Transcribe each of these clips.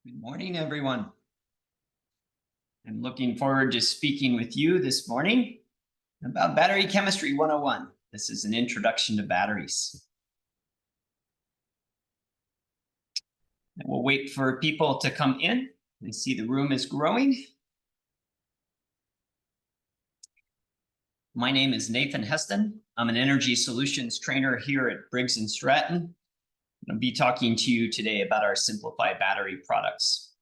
Good morning, everyone. I'm looking forward to speaking with you this morning about Battery Chemistry 101. This is an introduction to batteries. And we'll wait for people to come in. I see the room is growing. My name is Nathan Heston. I'm an Energy Solutions trainer here at Briggs Stratton. I'll be talking to you today about our SimpliPHI battery products.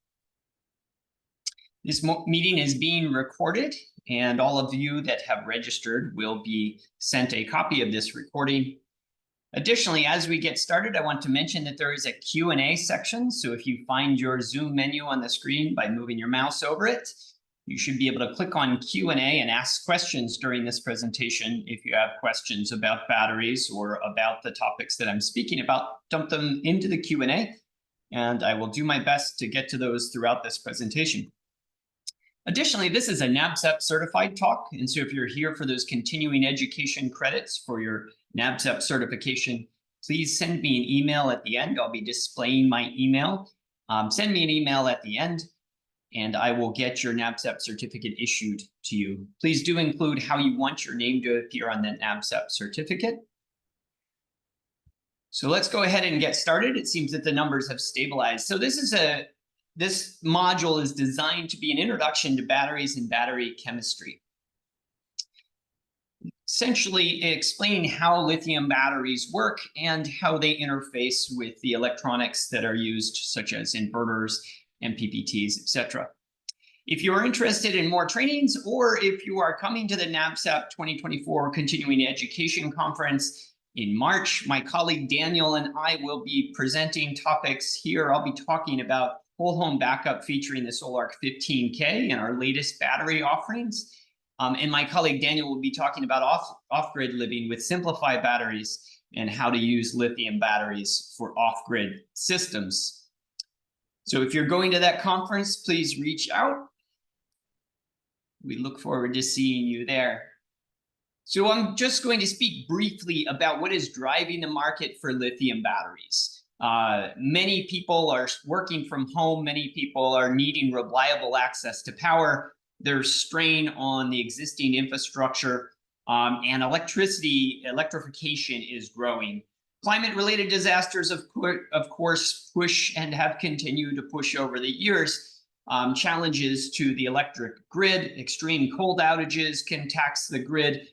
This meeting is being recorded, and all of you that have registered will be sent a copy of this recording. Additionally, as we get started, I want to mention that there is a Q&A section. So if you find your Zoom menu on the screen by moving your mouse over it, you should be able to click on Q&A and ask questions during this presentation. If you have questions about batteries or about the topics that I'm speaking about, dump them into the Q&A, and I will do my best to get to those throughout this presentation. Additionally, this is a NABCEP certified talk, and so if you're here for those continuing education credits for your NABCEP certification, please send me an email at the end. I'll be displaying my email. Send me an email at the end, and I will get your NABCEP certificate issued to you. Please do include how you want your name to appear on that NABCEP certificate. So let's go ahead and get started. It seems that the numbers have stabilized. So this module is designed to be an introduction to batteries and battery chemistry. Essentially explaining how lithium batteries work and how they interface with the electronics that are used, such as inverters, MPPTs, etc. If you're interested in more trainings, or if you are coming to the NABCEP 2024 Continuing Education Conference in March, my colleague Daniel and I will be presenting topics here. I'll be talking about whole home backup featuring the SolarArc 15K and our latest battery offerings. And my colleague Daniel will be talking about off-grid living with SimpliPHI batteries and how to use lithium batteries for off-grid systems. So if you're going to that conference, please reach out. We look forward to seeing you there. So I'm just going to speak briefly about what is driving the market for lithium batteries. Many people are working from home. Many people are needing reliable access to power. There's strain on the existing infrastructure, and electrification is growing. Climate-related disasters, of course, push and have continued to push over the years. Challenges to the electric grid, extreme cold outages can tax the grid.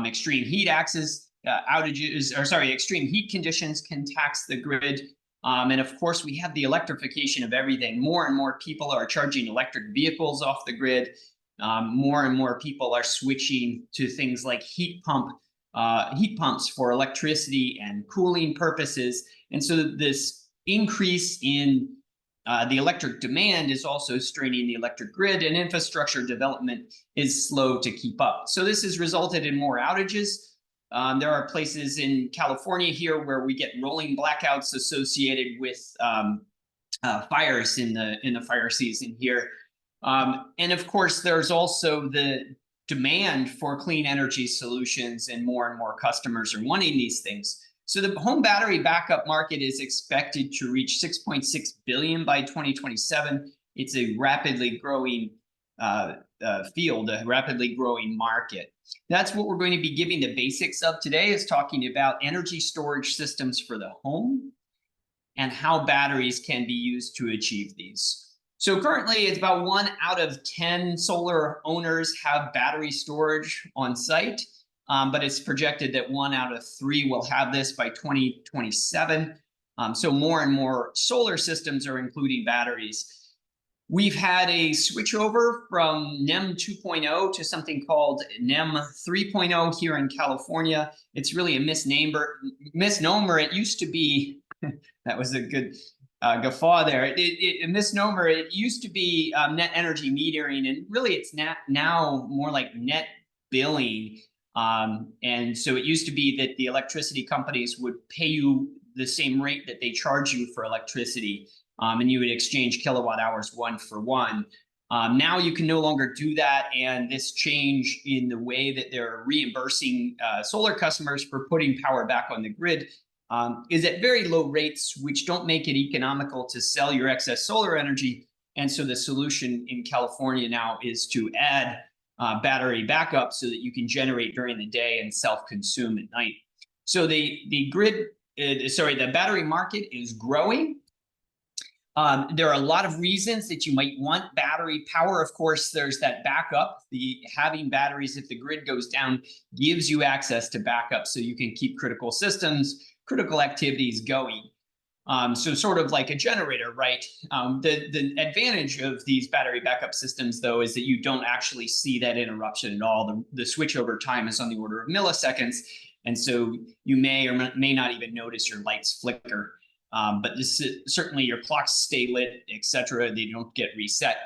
Extreme heat extreme heat conditions can tax the grid. And of course, we have the electrification of everything. More and more people are charging electric vehicles off the grid. More and more people are switching to things like heat pumps for electricity and cooling purposes. And so this increase in the electric demand is also straining the electric grid, and infrastructure development is slow to keep up. So this has resulted in more outages. There are places in California here where we get rolling blackouts associated with fires in the fire season here. And of course, there's also the demand for clean energy solutions, and more customers are wanting these things. So the home battery backup market is expected to reach $6.6 billion by 2027. It's a rapidly growing field, a rapidly growing market. That's what we're going to be giving the basics of today, is talking about energy storage systems for the home and how batteries can be used to achieve these. So currently, it's about 1 out of 10 solar owners have battery storage on site. But it's projected that 1 out of 3 will have this by 2027. So more and more solar systems are including batteries. We've had a switchover from NEM 2.0 to something called NEM 3.0 here in California. It's really a misnomer. It used to be, that was a good guffaw there. A misnomer. It used to be net energy metering, and really it's now more like net billing. And so it used to be that the electricity companies would pay you the same rate that they charge you for electricity, and you would exchange kilowatt hours 1 for 1. Now you can no longer do that, and this change in the way that they're reimbursing solar customers for putting power back on the grid is at very low rates, which don't make it economical to sell your excess solar energy. And so the solution in California now is to add battery backup so that you can generate during the day and self-consume at night. So the battery market is growing. There are a lot of reasons that you might want battery power. Of course, there's that backup. Having batteries, if the grid goes down, gives you access to backup so you can keep critical systems, critical activities going. So sort of like a generator, right? The advantage of these battery backup systems, though, is that you don't actually see that interruption at all. The switchover time is on the order of milliseconds. And so you may or may not even notice your lights flicker. But certainly your clocks stay lit, etc. They don't get reset.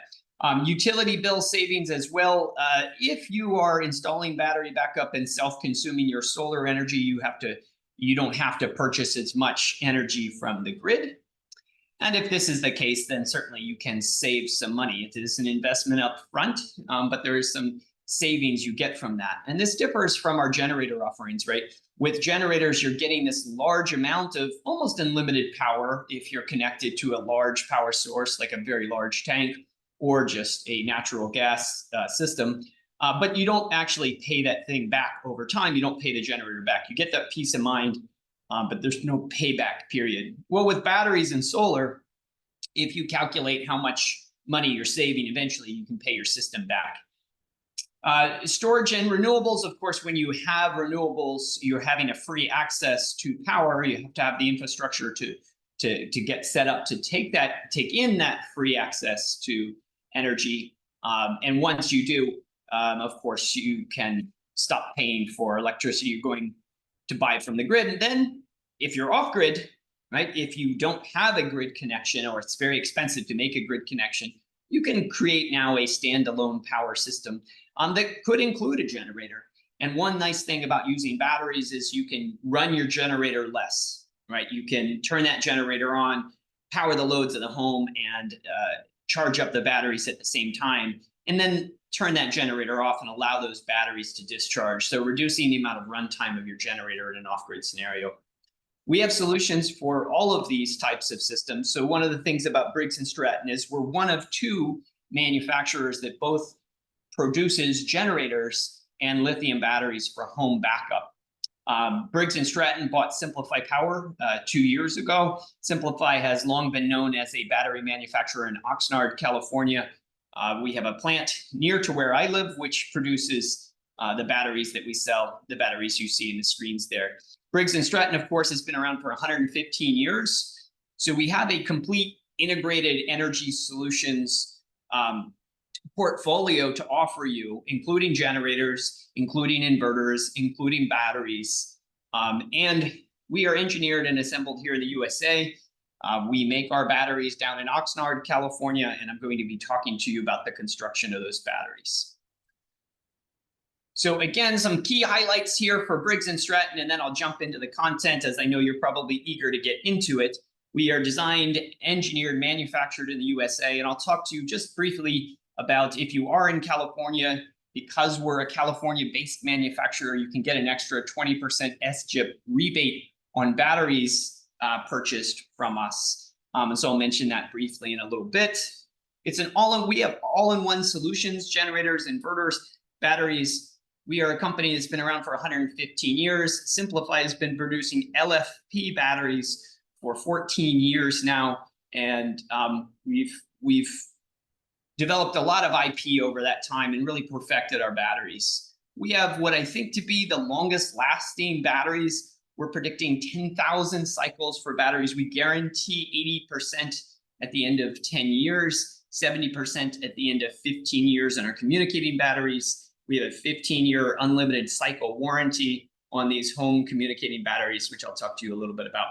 Utility bill savings as well. If you are installing battery backup and self-consuming your solar energy, you don't have to purchase as much energy from the grid. And if this is the case, then certainly you can save some money. It is an investment up front, but there is some savings you get from that. And this differs from our generator offerings, right? With generators, you're getting this large amount of almost unlimited power if you're connected to a large power source, like a very large tank or just a natural gas system. But you don't actually pay that thing back over time. You don't pay the generator back. You get that peace of mind, but there's no payback period. Well, with batteries and solar, if you calculate how much money you're saving, eventually you can pay your system back. Storage and renewables, of course, when you have renewables, you're having a free access to power. You have to have the infrastructure to get set up to take in that free access to energy. And once you do, of course, you can stop paying for electricity you're going to buy from the grid. And then if you're off grid, right, if you don't have a grid connection or it's very expensive to make a grid connection, you can create now a standalone power system that could include a generator. And one nice thing about using batteries is you can run your generator less, right? You can turn that generator on, power the loads of the home, and charge up the batteries at the same time, and then turn that generator off and allow those batteries to discharge. So reducing the amount of runtime of your generator in an off-grid scenario. We have solutions for all of these types of systems. So one of the things about Briggs Stratton is we're one of two manufacturers that both produces generators and lithium batteries for home backup. Briggs Stratton bought SimpliPHI Power 2 years ago. SimpliPHI has long been known as a battery manufacturer in Oxnard, California. We have a plant near to where I live, which produces the batteries that we sell, the batteries you see in the screens there. Briggs Stratton, of course, has been around for 115 years. So we have a complete integrated energy solutions portfolio to offer you, including generators, including inverters, including batteries. And we are engineered and assembled here in the USA. We make our batteries down in Oxnard, California, and I'm going to be talking to you about the construction of those batteries. So again, some key highlights here for Briggs Stratton, and then I'll jump into the content as I know you're probably eager to get into it. We are designed, engineered, manufactured in the USA, and I'll talk to you just briefly about if you are in California, because we're a California-based manufacturer, you can get an extra 20% SGIP rebate on batteries purchased from us. And so I'll mention that briefly in a little bit. It's an we have all-in-one solutions, generators, inverters, batteries. We are a company that's been around for 115 years. SimpliPHI has been producing LFP batteries for 14 years now, and we've developed a lot of IP over that time and really perfected our batteries. We have what I think to be the longest lasting batteries. We're predicting 10,000 cycles for batteries. We guarantee 80% at the end of 10 years, 70% at the end of 15 years in our communicating batteries. We have a 15-year unlimited cycle warranty on these home communicating batteries, which I'll talk to you a little bit about.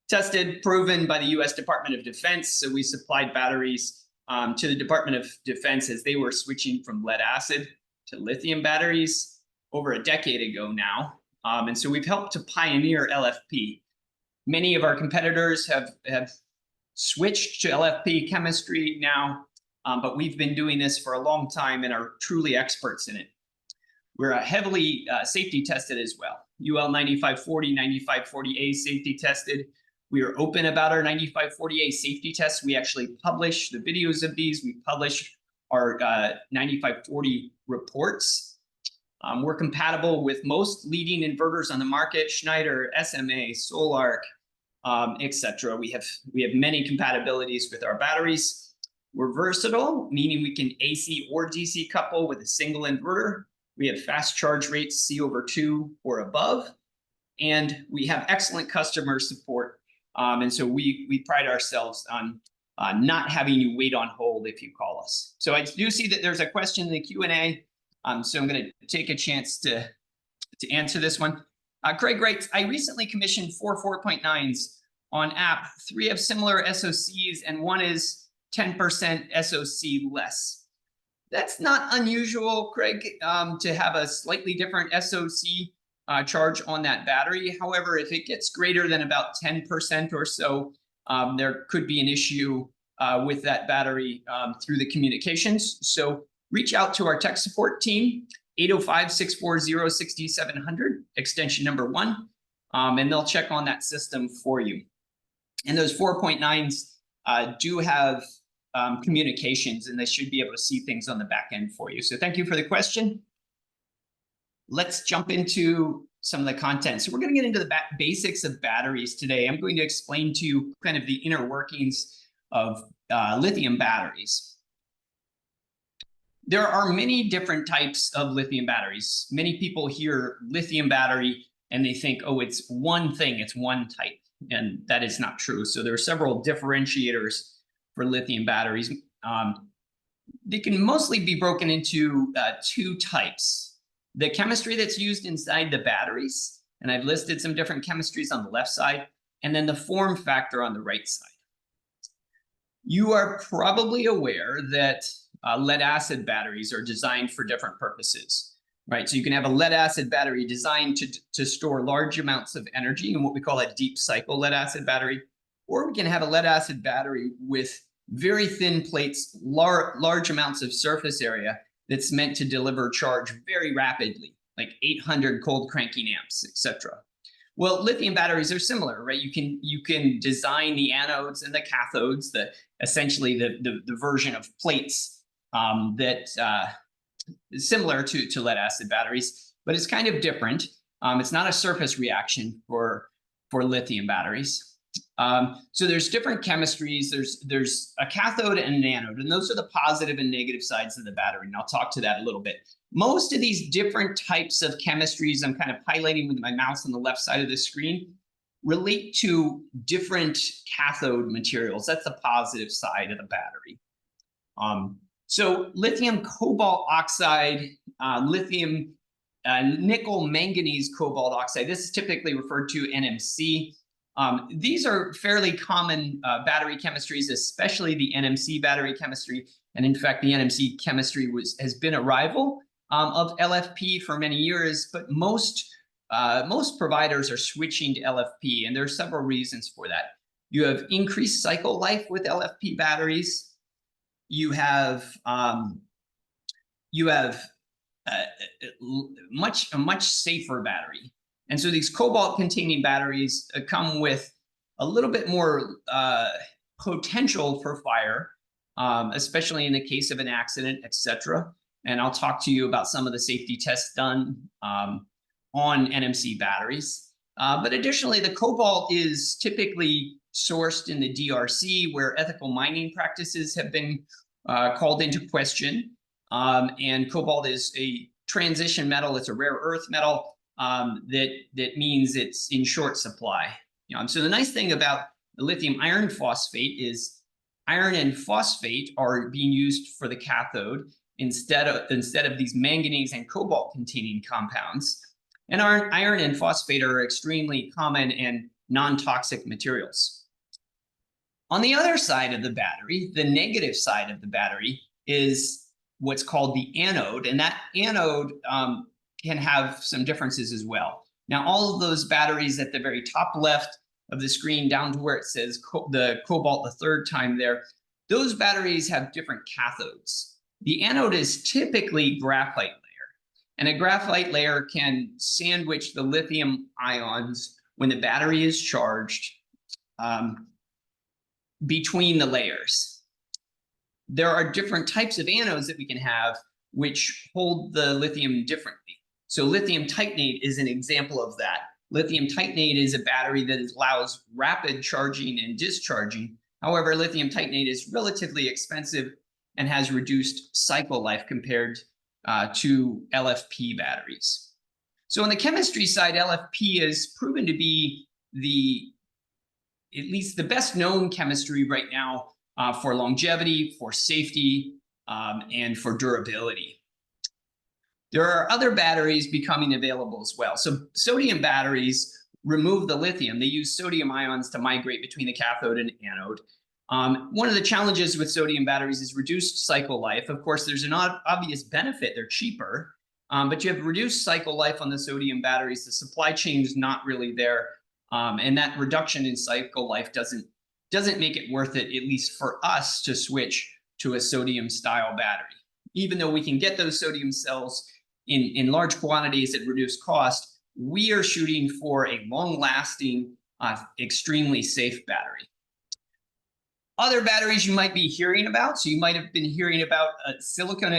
Tested, proven by the US Department of Defense. So we supplied batteries to the Department of Defense as they were switching from lead acid to lithium batteries over a decade ago now. And so we've helped to pioneer LFP. Many of our competitors have switched to LFP chemistry now, but we've been doing this for a long time and are truly experts in it. We're heavily safety tested as well. UL 9540, 9540A safety tested. We are open about our 9540A safety tests. We actually publish the videos of these. We publish our 9540 reports. We're compatible with most leading inverters on the market: Schneider, SMA, Solarc, etc. We have many compatibilities with our batteries. We're versatile, meaning we can AC or DC couple with a single inverter. We have fast charge rates, C/2 or above, and we have excellent customer support. And so we pride ourselves on not having you wait on hold if you call us. So I do see that there's a question in the Q&A. So I'm going to take a chance to answer this one. Craig writes, I recently commissioned 4 4.9s on app. 3 have similar SOCs and 1 is 10% SOC less. That's not unusual, Craig, to have a slightly different SOC charge on that battery. However, if it gets greater than about 10% or so, there could be an issue with that battery through the communications. So reach out to our tech support team, 805-640-6700, extension number 1, and they'll check on that system for you. And those 4.9s do have communications, and they should be able to see things on the back end for you. So thank you for the question. Let's jump into some of the content. So we're going to get into the basics of batteries today. I'm going to explain to you kind of the inner workings of lithium batteries. There are many different types of lithium batteries. Many people hear lithium battery and they think, oh, it's one thing, it's one type. And that is not true. So there are several differentiators for lithium batteries. They can mostly be broken into 2 types. The chemistry that's used inside the batteries, and I've listed some different chemistries on the left side, and then the form factor on the right side. You are probably aware that lead acid batteries are designed for different purposes, right? So you can have a lead acid battery designed to store large amounts of energy in what we call a deep cycle lead acid battery, or we can have a lead acid battery with very thin plates, large amounts of surface area that's meant to deliver charge very rapidly, like 800 cold cranking amps, etc. Well, lithium batteries are similar, right? You can design the anodes and the cathodes, essentially the version of plates that is similar to lead acid batteries, but it's kind of different. It's not a surface reaction for lithium batteries. So there's different chemistries. There's a cathode and an anode, and those are the positive and negative sides of the battery. And I'll talk to that a little bit. Most of these different types of chemistries, I'm kind of highlighting with my mouse on the left side of the screen, relate to different cathode materials. That's the positive side of the battery. So lithium cobalt oxide, lithium nickel manganese cobalt oxide, this is typically referred to NMC. These are fairly common battery chemistries, especially the NMC battery chemistry. And in fact, the NMC chemistry has been a rival of LFP for many years, but most providers are switching to LFP, and there are several reasons for that. You have increased cycle life with LFP batteries. You have a much safer battery. And so these cobalt-containing batteries come with a little bit more potential for fire, especially in the case of an accident, etc. And I'll talk to you about some of the safety tests done on NMC batteries. But additionally, the cobalt is typically sourced in the DRC, where ethical mining practices have been called into question. And cobalt is a transition metal. It's a rare earth metal. That means it's in short supply. So the nice thing about the lithium iron phosphate is iron and phosphate are being used for the cathode instead of these manganese and cobalt containing compounds. And iron and phosphate are extremely common and non-toxic materials. On the other side of the battery, the negative side of the battery, is what's called the anode, and that anode can have some differences as well. Now, all of those batteries at the very top left of the screen down to where it says the cobalt the third time there, those batteries have different cathodes. The anode is typically graphite layer. And a graphite layer can sandwich the lithium ions when the battery is charged between the layers. There are different types of anodes that we can have which hold the lithium differently. So lithium titanate is an example of that. Lithium titanate is a battery that allows rapid charging and discharging. However, lithium titanate is relatively expensive and has reduced cycle life compared to LFP batteries. So on the chemistry side, LFP is proven to be at least the best known chemistry right now for longevity, for safety, and for durability. There are other batteries becoming available as well. So sodium batteries remove the lithium. They use sodium ions to migrate between the cathode and anode. One of the challenges with sodium batteries is reduced cycle life. Of course, there's an obvious benefit. They're cheaper, but you have reduced cycle life on the sodium batteries. The supply chain is not really there. And that reduction in cycle life doesn't make it worth it, at least for us, to switch to a sodium style battery. Even though we can get those sodium cells in large quantities at reduced cost, we are shooting for a long-lasting, extremely safe battery. Other batteries you might be hearing about. So you might have been hearing about silicon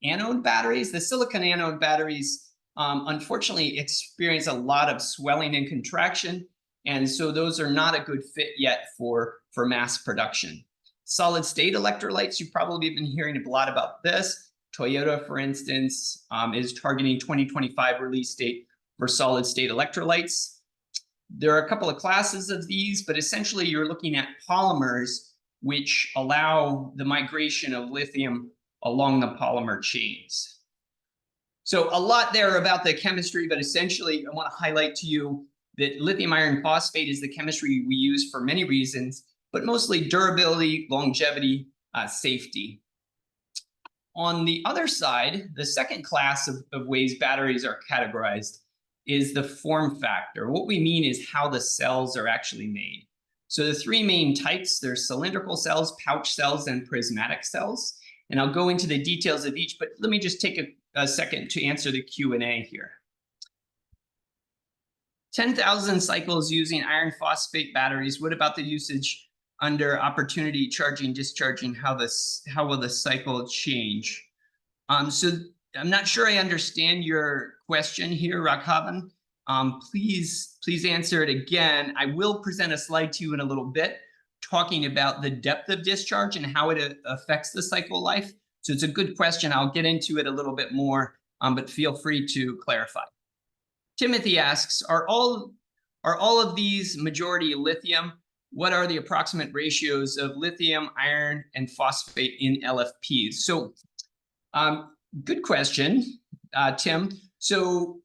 anode batteries. The silicon anode batteries, unfortunately, experience a lot of swelling and contraction. And so those are not a good fit yet for mass production. Solid state electrolytes, you've probably been hearing a lot about this. Toyota, for instance, is targeting 2025 release date for solid state electrolytes. There are a couple of classes of these, but essentially you're looking at polymers which allow the migration of lithium along the polymer chains. So a lot there about the chemistry, but essentially I want to highlight to you that lithium iron phosphate is the chemistry we use for many reasons, but mostly durability, longevity, safety. On the other side, the second class of ways batteries are categorized is the form factor. What we mean is how the cells are actually made. So the three main types, there's cylindrical cells, pouch cells, and prismatic cells. And I'll go into the details of each, but let me just take a second to answer the Q&A here. 10,000 cycles using iron phosphate batteries. What about the usage under opportunity charging, discharging? How will the cycle change? So I'm not sure I understand your question here, Raghavan. Please answer it again. I will present a slide to you in a little bit talking about the depth of discharge and how it affects the cycle life. So it's a good question. I'll get into it a little bit more, but feel free to clarify. Timothy asks, are all of these majority lithium? What are the approximate ratios of lithium, iron, and phosphate in LFPs? So good question, Tim. So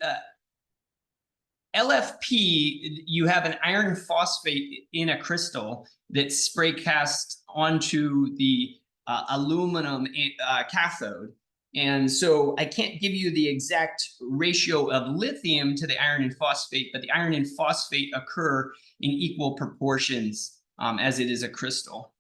LFP, you have an iron phosphate in a crystal that's spray cast onto the aluminum cathode. And so I can't give you the exact ratio of lithium to the iron and phosphate, but the iron and phosphate occur in equal proportions as it is a crystal.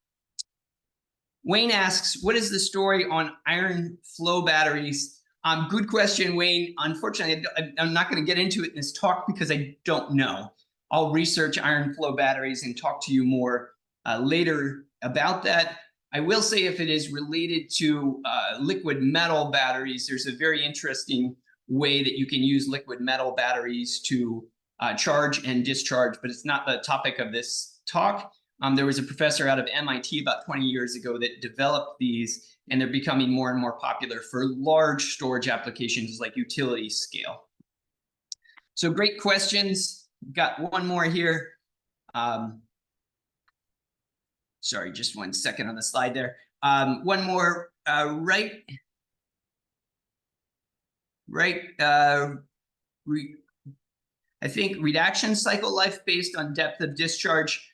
Wayne asks, what is the story on iron flow batteries? Good question, Wayne. Unfortunately, I'm not going to get into it in this talk because I don't know. I'll research iron flow batteries and talk to you more later about that. I will say if it is related to liquid metal batteries, there's a very interesting way that you can use liquid metal batteries to charge and discharge, but it's not the topic of this talk. There was a professor out of MIT about 20 years ago that developed these, and they're becoming more and more popular for large storage applications like utility scale. So great questions. Got one more here. Sorry, just 1 second on the slide there. One more, I think reduction cycle life based on depth of discharge,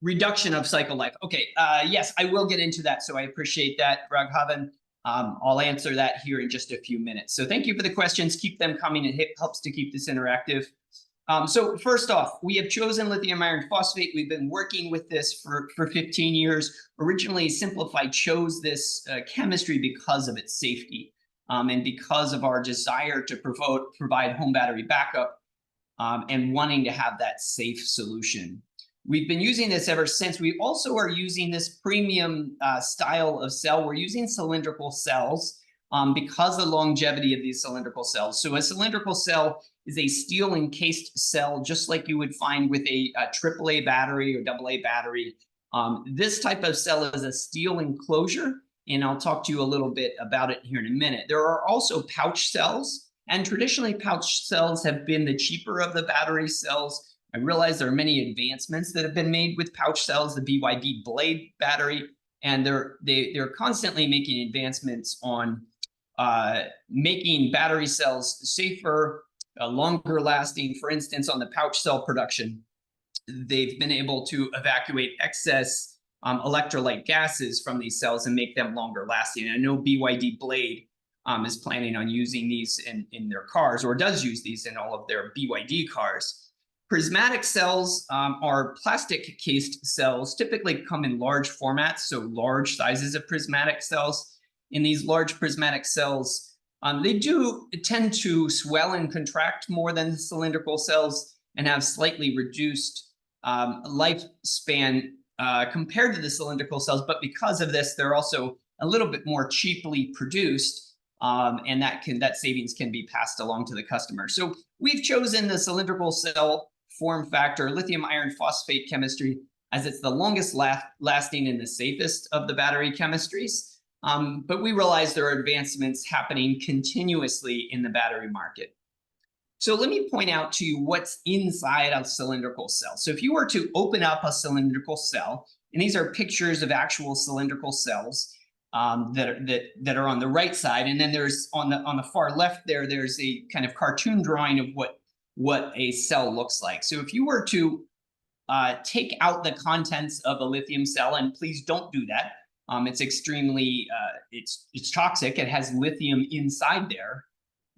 reduction of cycle life. Okay, yes, I will get into that. So I appreciate that, Raghavan. I'll answer that here in just a few minutes. So thank you for the questions. Keep them coming. It helps to keep this interactive. So first off, we have chosen lithium iron phosphate. We've been working with this for 15 years. Originally, SimpliPHI chose this chemistry because of its safety. and because of our desire to provide home battery backup, and wanting to have that safe solution. We've been using this ever since. We also are using this premium style of cell. We're using cylindrical cells because of the longevity of these cylindrical cells. So a cylindrical cell is a steel encased cell, just like you would find with a AAA battery or AA battery. This type of cell is a steel enclosure, and I'll talk to you a little bit about it here in a minute. There are also pouch cells, and traditionally pouch cells have been the cheaper of the battery cells. I realize there are many advancements that have been made with pouch cells, the BYD Blade battery, and they're constantly making advancements on making battery cells safer, longer lasting. For instance, on the pouch cell production, they've been able to evacuate excess electrolyte gases from these cells and make them longer lasting. And I know BYD Blade is planning on using these in their cars, or does use these in all of their BYD cars. Prismatic cells are plastic cased cells, typically come in large formats, so large sizes of prismatic cells. In these large prismatic cells, they do tend to swell and contract more than the cylindrical cells and have slightly reduced lifespan compared to the cylindrical cells. But because of this, they're also a little bit more cheaply produced, and that savings can be passed along to the customer. So we've chosen the cylindrical cell form factor, lithium iron phosphate chemistry, as it's the longest lasting and the safest of the battery chemistries. But we realize there are advancements happening continuously in the battery market. So let me point out to you what's inside a cylindrical cell. So if you were to open up a cylindrical cell, and these are pictures of actual cylindrical cells that are on the right side, and then there's on the far left there's a kind of cartoon drawing of what a cell looks like. So if you were to take out the contents of a lithium cell, and please don't do that. It's extremely, it's toxic. It has lithium inside there,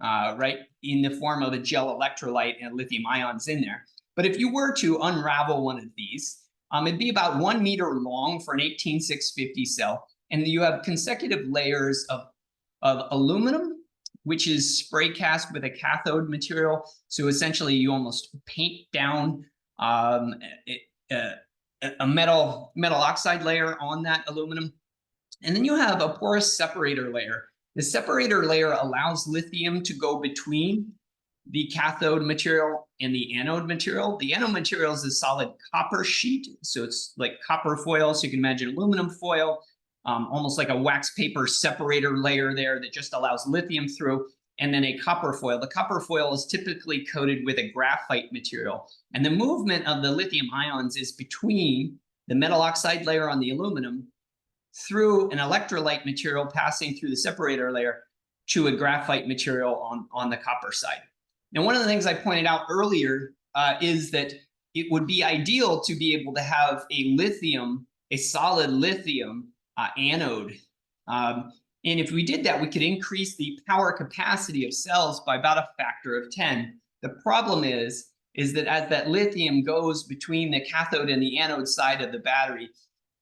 right, in the form of a gel electrolyte and lithium ions in there. But if you were to unravel one of these, it'd be about 1 meter long for an 18650 cell. And you have consecutive layers of aluminum, which is spray cast with a cathode material. So essentially you almost paint down a metal oxide layer on that aluminum. And then you have a porous separator layer. The separator layer allows lithium to go between the cathode material and the anode material. The anode material is a solid copper sheet. So it's like copper foil. So you can imagine aluminum foil, almost like a wax paper separator layer there that just allows lithium through, and then a copper foil. The copper foil is typically coated with a graphite material. And the movement of the lithium ions is between the metal oxide layer on the aluminum through an electrolyte material passing through the separator layer to a graphite material on the copper side. Now, one of the things I pointed out earlier is that it would be ideal to be able to have a solid lithium anode. And if we did that, we could increase the power capacity of cells by about a factor of 10. The problem is that as that lithium goes between the cathode and the anode side of the battery,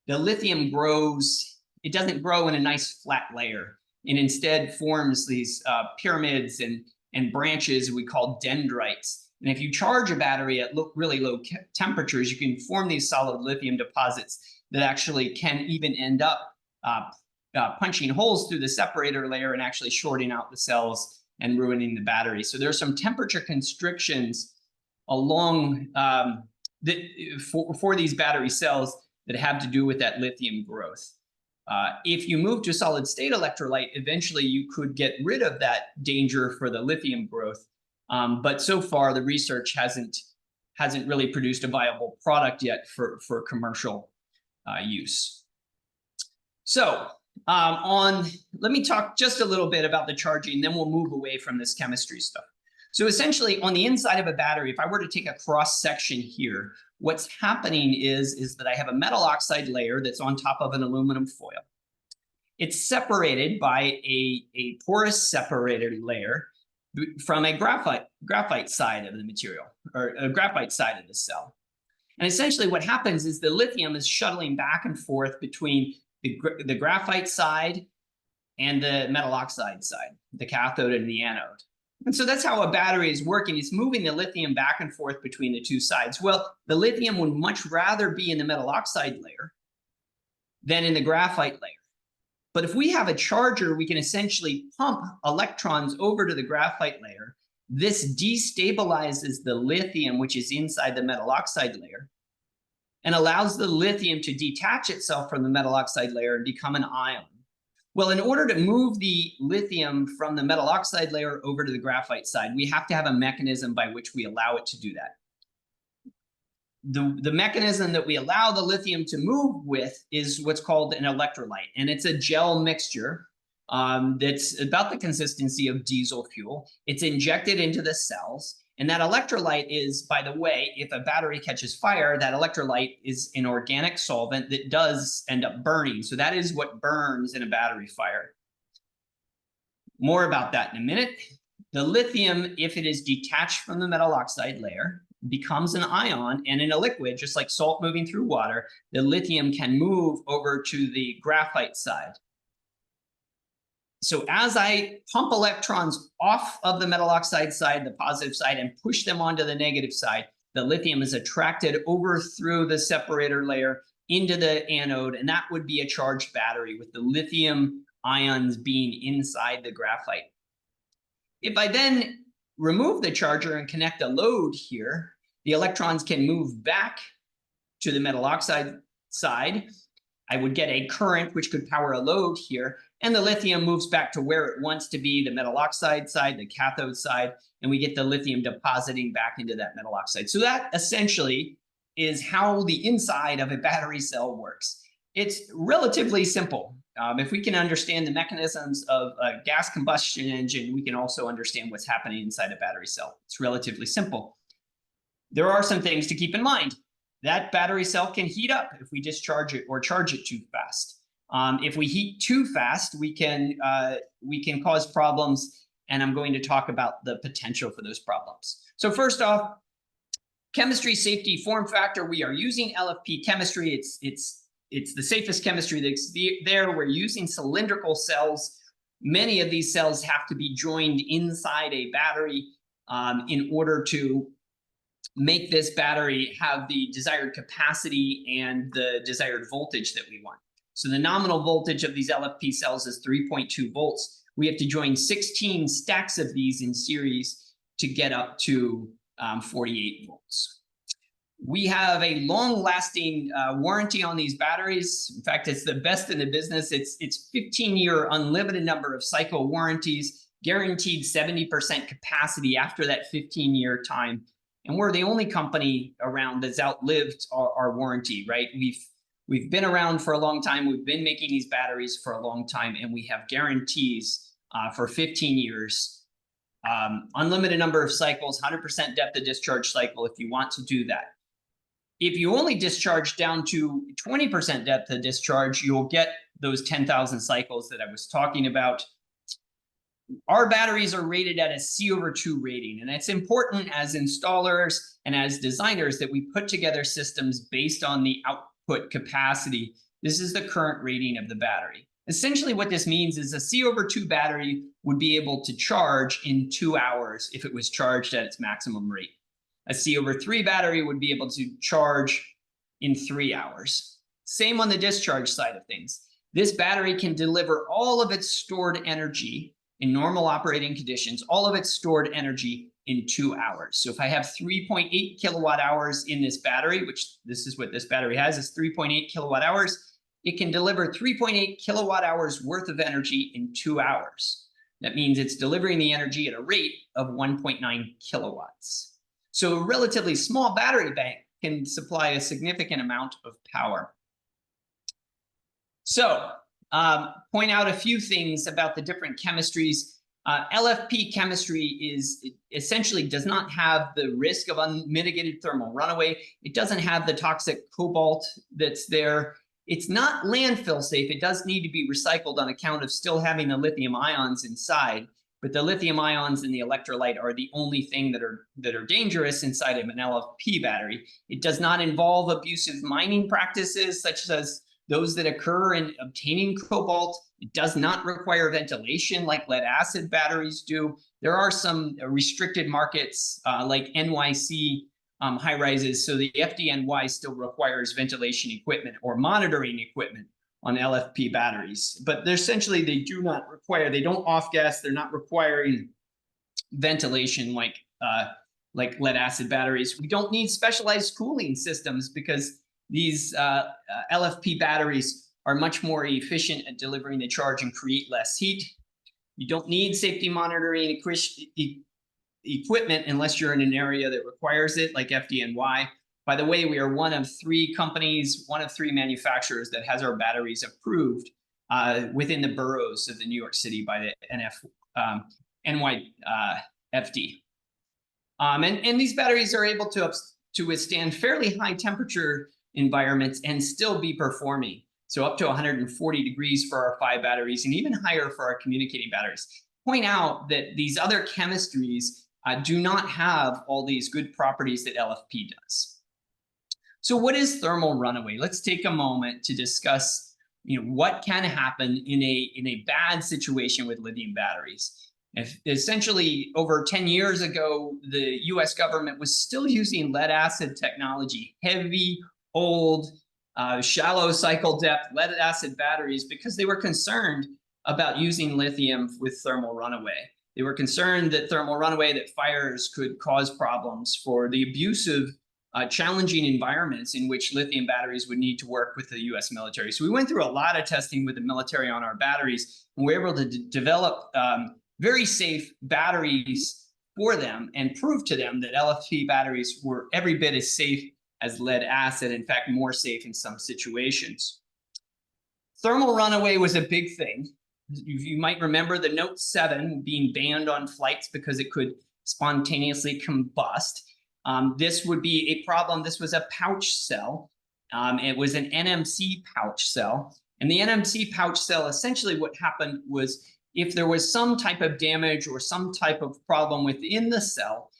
the lithium grows, it doesn't grow in a nice flat layer, and instead forms these pyramids and branches we call dendrites. And if you charge a battery at really low temperatures, you can form these solid lithium deposits that actually can even end up punching holes through the separator layer and actually shorting out the cells and ruining the battery. So there are some temperature constrictions along for these battery cells that have to do with that lithium growth. If you move to solid state electrolyte, eventually you could get rid of that danger for the lithium growth. But so far the research hasn't really produced a viable product yet for commercial use. So let me talk just a little bit about the charging, then we'll move away from this chemistry stuff. So essentially on the inside of a battery, if I were to take a cross section here, what's happening is that I have a metal oxide layer that's on top of an aluminum foil. It's separated by a porous separator layer from a graphite side of the material, or a graphite side of the cell. And essentially what happens is the lithium is shuttling back and forth between the graphite side and the metal oxide side, the cathode and the anode. And so that's how a battery is working. It's moving the lithium back and forth between the two sides. Well, the lithium would much rather be in the metal oxide layer than in the graphite layer. But if we have a charger, we can essentially pump electrons over to the graphite layer. This destabilizes the lithium, which is inside the metal oxide layer, and allows the lithium to detach itself from the metal oxide layer and become an ion. Well, in order to move the lithium from the metal oxide layer over to the graphite side, we have to have a mechanism by which we allow it to do that. The mechanism that we allow the lithium to move with is what's called an electrolyte. And it's a gel mixture that's about the consistency of diesel fuel. It's injected into the cells. And that electrolyte is, by the way, if a battery catches fire, that electrolyte is an organic solvent that does end up burning. So that is what burns in a battery fire. More about that in a minute. The lithium, if it is detached from the metal oxide layer, becomes an ion, and in a liquid, just like salt moving through water, the lithium can move over to the graphite side. So as I pump electrons off of the metal oxide side, the positive side, and push them onto the negative side, the lithium is attracted over through the separator layer into the anode, and that would be a charged battery with the lithium ions being inside the graphite. If I then remove the charger and connect a load here, the electrons can move back to the metal oxide side. I would get a current which could power a load here, and the lithium moves back to where it wants to be, the metal oxide side, the cathode side, and we get the lithium depositing back into that metal oxide. So that essentially is how the inside of a battery cell works. It's relatively simple. If we can understand the mechanisms of a gas combustion engine, we can also understand what's happening inside a battery cell. It's relatively simple. There are some things to keep in mind. That battery cell can heat up if we discharge it or charge it too fast. If we heat too fast, we can cause problems, and I'm going to talk about the potential for those problems. So first off, chemistry, safety, form factor. We are using LFP chemistry. It's the safest chemistry that's there. We're using cylindrical cells. Many of these cells have to be joined inside a battery in order to make this battery have the desired capacity and the desired voltage that we want. So the nominal voltage of these LFP cells is 3.2 volts. We have to join 16 stacks of these in series to get up to 48 volts. We have a long-lasting warranty on these batteries. In fact, it's the best in the business. It's 15-year unlimited number of cycle warranties, guaranteed 70% capacity after that 15-year time. And we're the only company around that's outlived our warranty, right? We've been around for a long time. We've been making these batteries for a long time, and we have guarantees for 15 years. Unlimited number of cycles, 100% depth of discharge cycle if you want to do that. If you only discharge down to 20% depth of discharge, you'll get those 10,000 cycles that I was talking about. Our batteries are rated at a C/2 rating, and it's important as installers and as designers that we put together systems based on the output capacity. This is the current rating of the battery. Essentially what this means is a C/2 battery would be able to charge in 2 hours if it was charged at its maximum rate. A C/3 battery would be able to charge in 3 hours. Same on the discharge side of things. This battery can deliver all of its stored energy in normal operating conditions, all of its stored energy in 2 hours. So if I have 3.8 kilowatt hours in this battery, which this is what this battery has, is 3.8 kilowatt hours, it can deliver 3.8 kilowatt hours worth of energy in 2 hours. That means it's delivering the energy at a rate of 1.9 kilowatts. So a relatively small battery bank can supply a significant amount of power. So point out a few things about the different chemistries. LFP chemistry essentially does not have the risk of unmitigated thermal runaway. It doesn't have the toxic cobalt that's there. It's not landfill safe. It does need to be recycled on account of still having the lithium ions inside. But the lithium ions and the electrolyte are the only thing that are dangerous inside of an LFP battery. It does not involve abusive mining practices such as those that occur in obtaining cobalt. It does not require ventilation like lead acid batteries do. There are some restricted markets like NYC high rises. So the FDNY still requires ventilation equipment or monitoring equipment on LFP batteries, but they're essentially, they do not require, they don't off gas, they're not requiring ventilation like lead acid batteries. We don't need specialized cooling systems because these LFP batteries are much more efficient at delivering the charge and create less heat. You don't need safety monitoring equipment unless you're in an area that requires it, like FDNY. By the way, we are one of 3 companies, one of 3 manufacturers that has our batteries approved within the boroughs of the New York City by the NYFD. And these batteries are able to withstand fairly high temperature environments and still be performing. So up to 140 degrees for our 5 batteries and even higher for our communicating batteries. Point out that these other chemistries do not have all these good properties that LFP does. So what is thermal runaway? Let's take a moment to discuss, what can happen in a bad situation with lithium batteries. Essentially, over 10 years ago, the US government was still using lead acid technology, heavy, old, shallow cycle depth lead acid batteries, because they were concerned about using lithium with thermal runaway. They were concerned that thermal runaway, that fires could cause problems for the abusive, challenging environments in which lithium batteries would need to work with the US military. So we went through a lot of testing with the military on our batteries, and we were able to develop very safe batteries for them and prove to them that LFP batteries were every bit as safe as lead acid, in fact, more safe in some situations. Thermal runaway was a big thing. You might remember the Note 7 being banned on flights because it could spontaneously combust. This would be a problem. This was a pouch cell. It was an NMC pouch cell. And the NMC pouch cell, essentially what happened was, if there was some type of damage or some type of problem within the cell,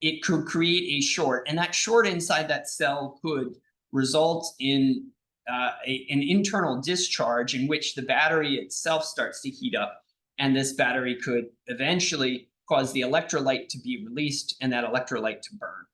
it could create a short. And that short inside that cell could result in an internal discharge in which the battery itself starts to heat up. And this battery could eventually cause the electrolyte to be released and that electrolyte to burn.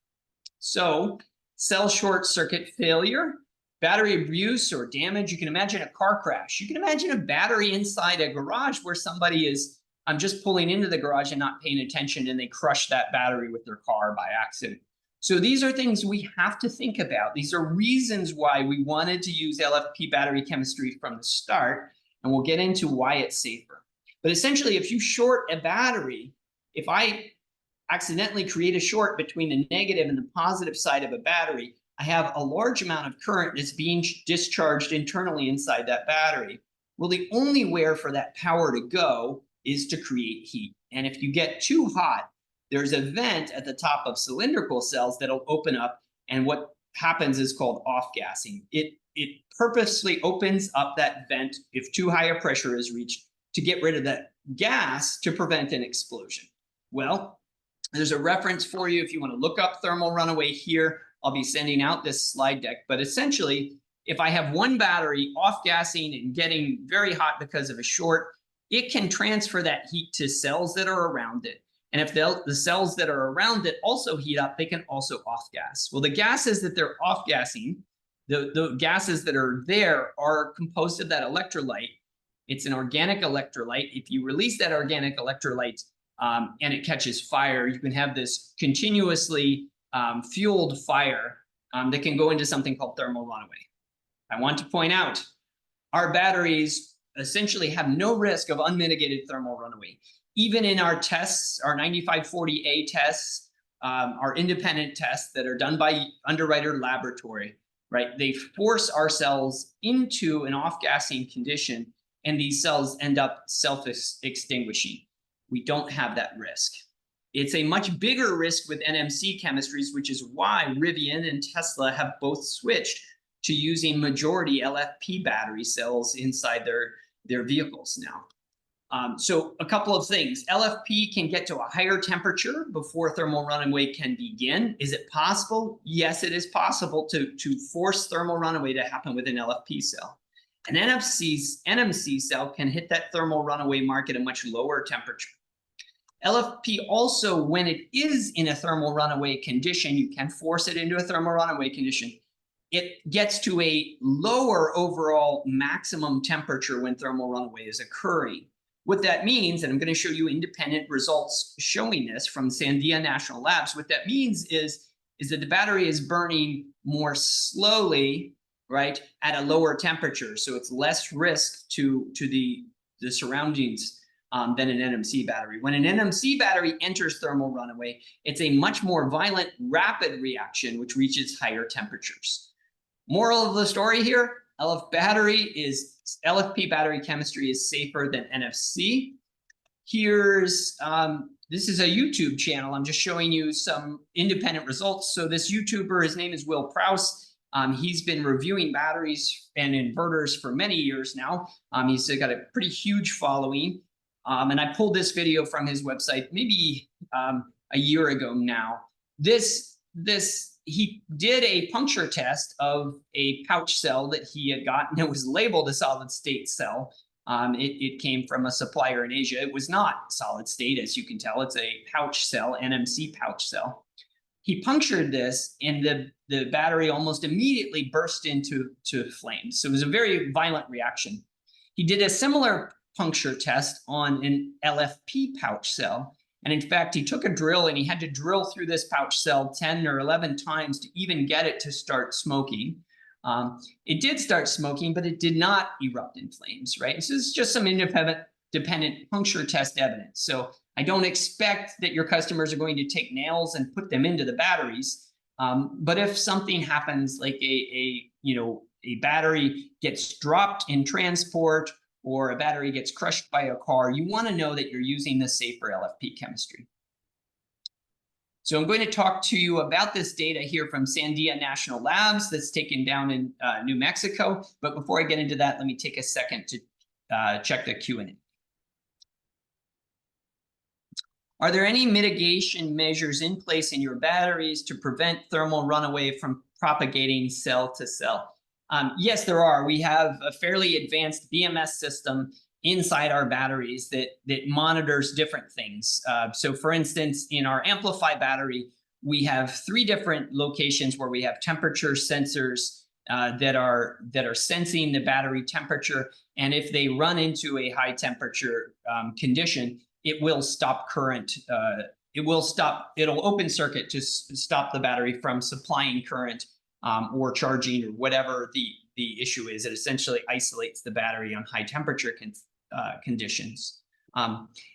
So cell short circuit failure, battery abuse or damage. You can imagine a car crash. You can imagine a battery inside a garage where somebody is just pulling into the garage and not paying attention, and they crush that battery with their car by accident. So these are things we have to think about. These are reasons why we wanted to use LFP battery chemistry from the start, and we'll get into why it's safer. But essentially, if you short a battery, if I accidentally create a short between the negative and the positive side of a battery, I have a large amount of current that's being discharged internally inside that battery. Well, the only way for that power to go is to create heat. And if you get too hot, there's a vent at the top of cylindrical cells that'll open up, and what happens is called off-gassing. It purposely opens up that vent if too high a pressure is reached to get rid of that gas to prevent an explosion. Well, there's a reference for you if you want to look up thermal runaway here. I'll be sending out this slide deck, but essentially, if I have one battery off-gassing and getting very hot because of a short, it can transfer that heat to cells that are around it. And if the cells that are around it also heat up, they can also off-gas. Well, the gases that they're off-gassing, the gases that are there are composed of that electrolyte. It's an organic electrolyte. If you release that organic electrolyte and it catches fire, you can have this continuously fueled fire that can go into something called thermal runaway. I want to point out, our batteries essentially have no risk of unmitigated thermal runaway. Even in our tests, our 9540A tests, our independent tests that are done by Underwriter Laboratory, right? They force our cells into an off-gassing condition, and these cells end up self-extinguishing. We don't have that risk. It's a much bigger risk with NMC chemistries, which is why Rivian and Tesla have both switched to using majority LFP battery cells inside their vehicles now. So a couple of things. LFP can get to a higher temperature before thermal runaway can begin. Is it possible? Yes, it is possible to force thermal runaway to happen with an LFP cell. An NMC cell can hit that thermal runaway mark at a much lower temperature. LFP also, when it is in a thermal runaway condition, you can force it into a thermal runaway condition. It gets to a lower overall maximum temperature when thermal runaway is occurring. What that means, and I'm going to show you independent results showing this from Sandia National Labs, what that means is that the battery is burning more slowly, right, at a lower temperature. So it's less risk to the surroundings than an NMC battery. When an NMC battery enters thermal runaway, it's a much more violent, rapid reaction, which reaches higher temperatures. Moral of the story here, LFP battery chemistry is safer than NMC. Here's, this is a YouTube channel. I'm just showing you some independent results. So this YouTuber, his name is Will Prouse. He's been reviewing batteries and inverters for many years now. He's got a pretty huge following. And I pulled this video from his website maybe a year ago now. He did a puncture test of a pouch cell that he had gotten. It was labeled a solid state cell. It came from a supplier in Asia. It was not solid state, as you can tell. It's a pouch cell, NMC pouch cell. He punctured this, and the battery almost immediately burst into flames. So it was a very violent reaction. He did a similar puncture test on an LFP pouch cell. And in fact, he took a drill and he had to drill through this pouch cell 10 or 11 times to even get it to start smoking. It did start smoking, but it did not erupt in flames, right? This is just some independent puncture test evidence. So I don't expect that your customers are going to take nails and put them into the batteries. But if something happens, like a battery gets dropped in transport, or a battery gets crushed by a car, you want to know that you're using the safer LFP chemistry. So I'm going to talk to you about this data here from Sandia National Labs that's taken down in New Mexico. But before I get into that, let me take a second to check the Q&A. Are there any mitigation measures in place in your batteries to prevent thermal runaway from propagating cell to cell? Yes, there are. We have a fairly advanced BMS system inside our batteries that monitors different things. So for instance, in our AmpliPHI battery, we have 3 different locations where we have temperature sensors that are sensing the battery temperature. And if they run into a high temperature condition, it will stop current. It'll open circuit to stop the battery from supplying current or charging, or whatever the issue is. It essentially isolates the battery on high temperature conditions.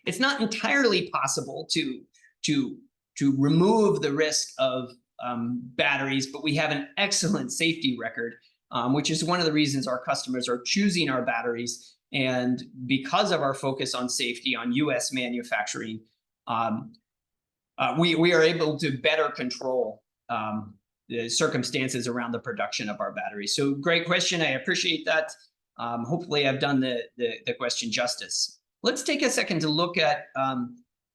It's not entirely possible to remove the risk of batteries, but we have an excellent safety record, which is one of the reasons our customers are choosing our batteries. And because of our focus on safety, on US manufacturing, we are able to better control the circumstances around the production of our batteries. So great question. I appreciate that. Hopefully I've done the question justice. Let's take a second to look at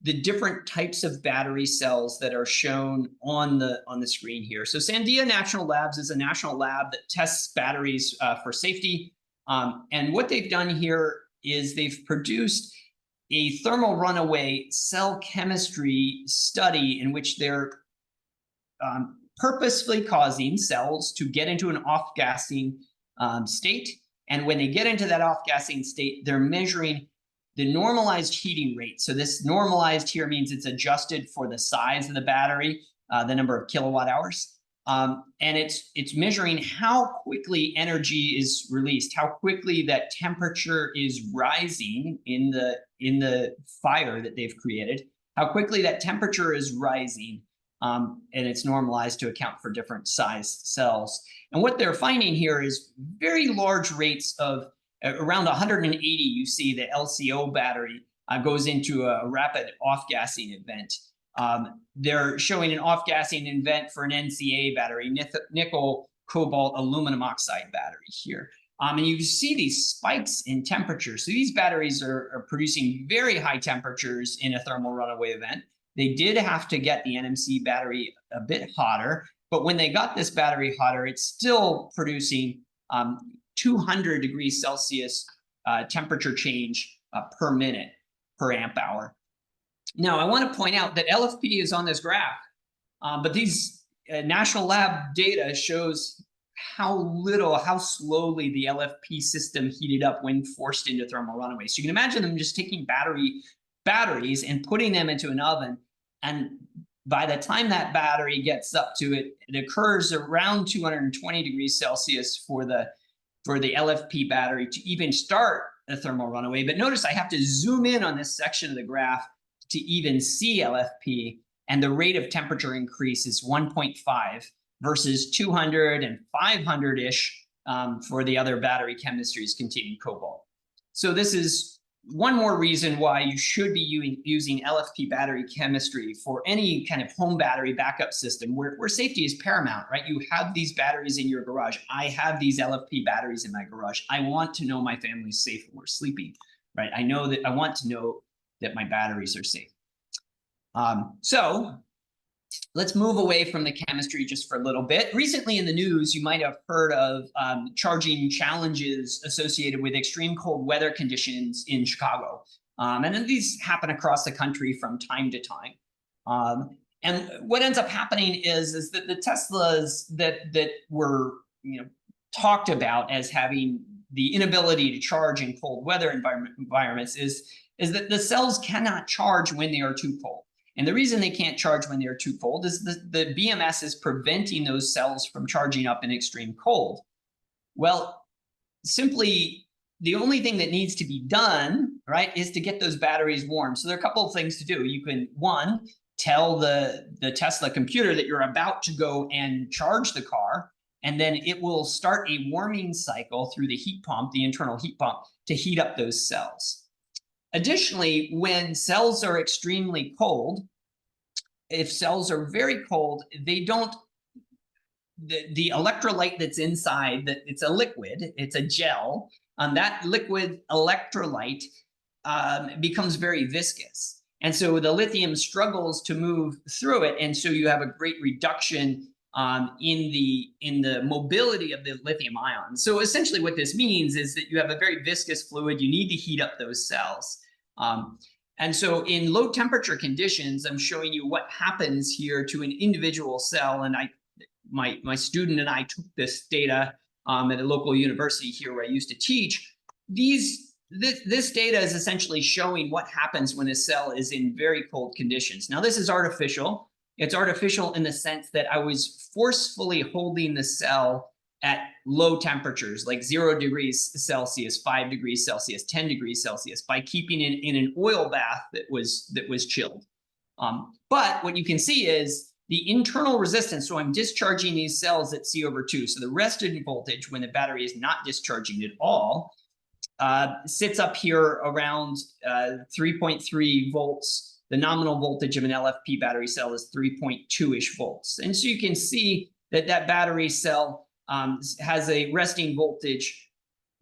the different types of battery cells that are shown on the screen here. So Sandia National Labs is a national lab that tests batteries for safety. And what they've done here is they've produced a thermal runaway cell chemistry study in which they're purposefully causing cells to get into an off-gassing state. And when they get into that off-gassing state, they're measuring the normalized heating rate. So this normalized here means it's adjusted for the size of the battery, the number of kilowatt hours. And it's measuring how quickly energy is released, how quickly that temperature is rising in the fire that they've created, how quickly that temperature is rising. And it's normalized to account for different sized cells. And what they're finding here is very large rates of around 180. You see the LCO battery goes into a rapid off-gassing event. They're showing an off-gassing event for an NCA battery, nickel, cobalt, aluminum oxide battery here. And you see these spikes in temperature. So these batteries are producing very high temperatures in a thermal runaway event. They did have to get the NMC battery a bit hotter, but when they got this battery hotter, it's still producing 200 degrees Celsius temperature change per minute per amp hour. Now, I want to point out that LFP is on this graph, but these national lab data shows how slowly the LFP system heated up when forced into thermal runaway. So you can imagine them just taking batteries and putting them into an oven, and by the time that battery gets up to it, it occurs around 220 degrees Celsius for the LFP battery to even start a thermal runaway. But notice I have to zoom in on this section of the graph to even see LFP, and the rate of temperature increase is 1.5 versus 200 and 500-ish for the other battery chemistries containing cobalt. So this is one more reason why you should be using LFP battery chemistry for any kind of home battery backup system where safety is paramount, right? You have these batteries in your garage. I have these LFP batteries in my garage. I want to know my family's safe when we're sleeping, right? I want to know that my batteries are safe. So let's move away from the chemistry just for a little bit. Recently in the news, you might have heard of charging challenges associated with extreme cold weather conditions in Chicago. And then these happen across the country from time to time. And what ends up happening is that the Teslas that were talked about as having the inability to charge in cold weather environments is that the cells cannot charge when they are too cold. And the reason they can't charge when they're too cold is the BMS is preventing those cells from charging up in extreme cold. Well, simply the only thing that needs to be done, right, is to get those batteries warm. So there are a couple of things to do. You can, one, tell the Tesla computer that you're about to go and charge the car, and then it will start a warming cycle through the heat pump, the internal heat pump, to heat up those cells. Additionally, when cells are extremely cold, if cells are very cold, they don't, the electrolyte that's inside, that it's a liquid, it's a gel, that liquid electrolyte becomes very viscous. And so the lithium struggles to move through it. And so you have a great reduction in the mobility of the lithium ion. So essentially what this means is that you have a very viscous fluid. You need to heat up those cells. And so in low temperature conditions, I'm showing you what happens here to an individual cell. And my student and I took this data at a local university here where I used to teach. This data is essentially showing what happens when a cell is in very cold conditions. Now, this is artificial. It's artificial in the sense that I was forcefully holding the cell at low temperatures, like 0 degrees Celsius, 5 degrees Celsius, 10 degrees Celsius, by keeping it in an oil bath that was chilled. But what you can see is the internal resistance. So I'm discharging these cells at C/2. So the resting voltage, when the battery is not discharging at all, sits up here around 3.3 volts. The nominal voltage of an LFP battery cell is 3.2-ish volts. And so you can see that battery cell has a resting voltage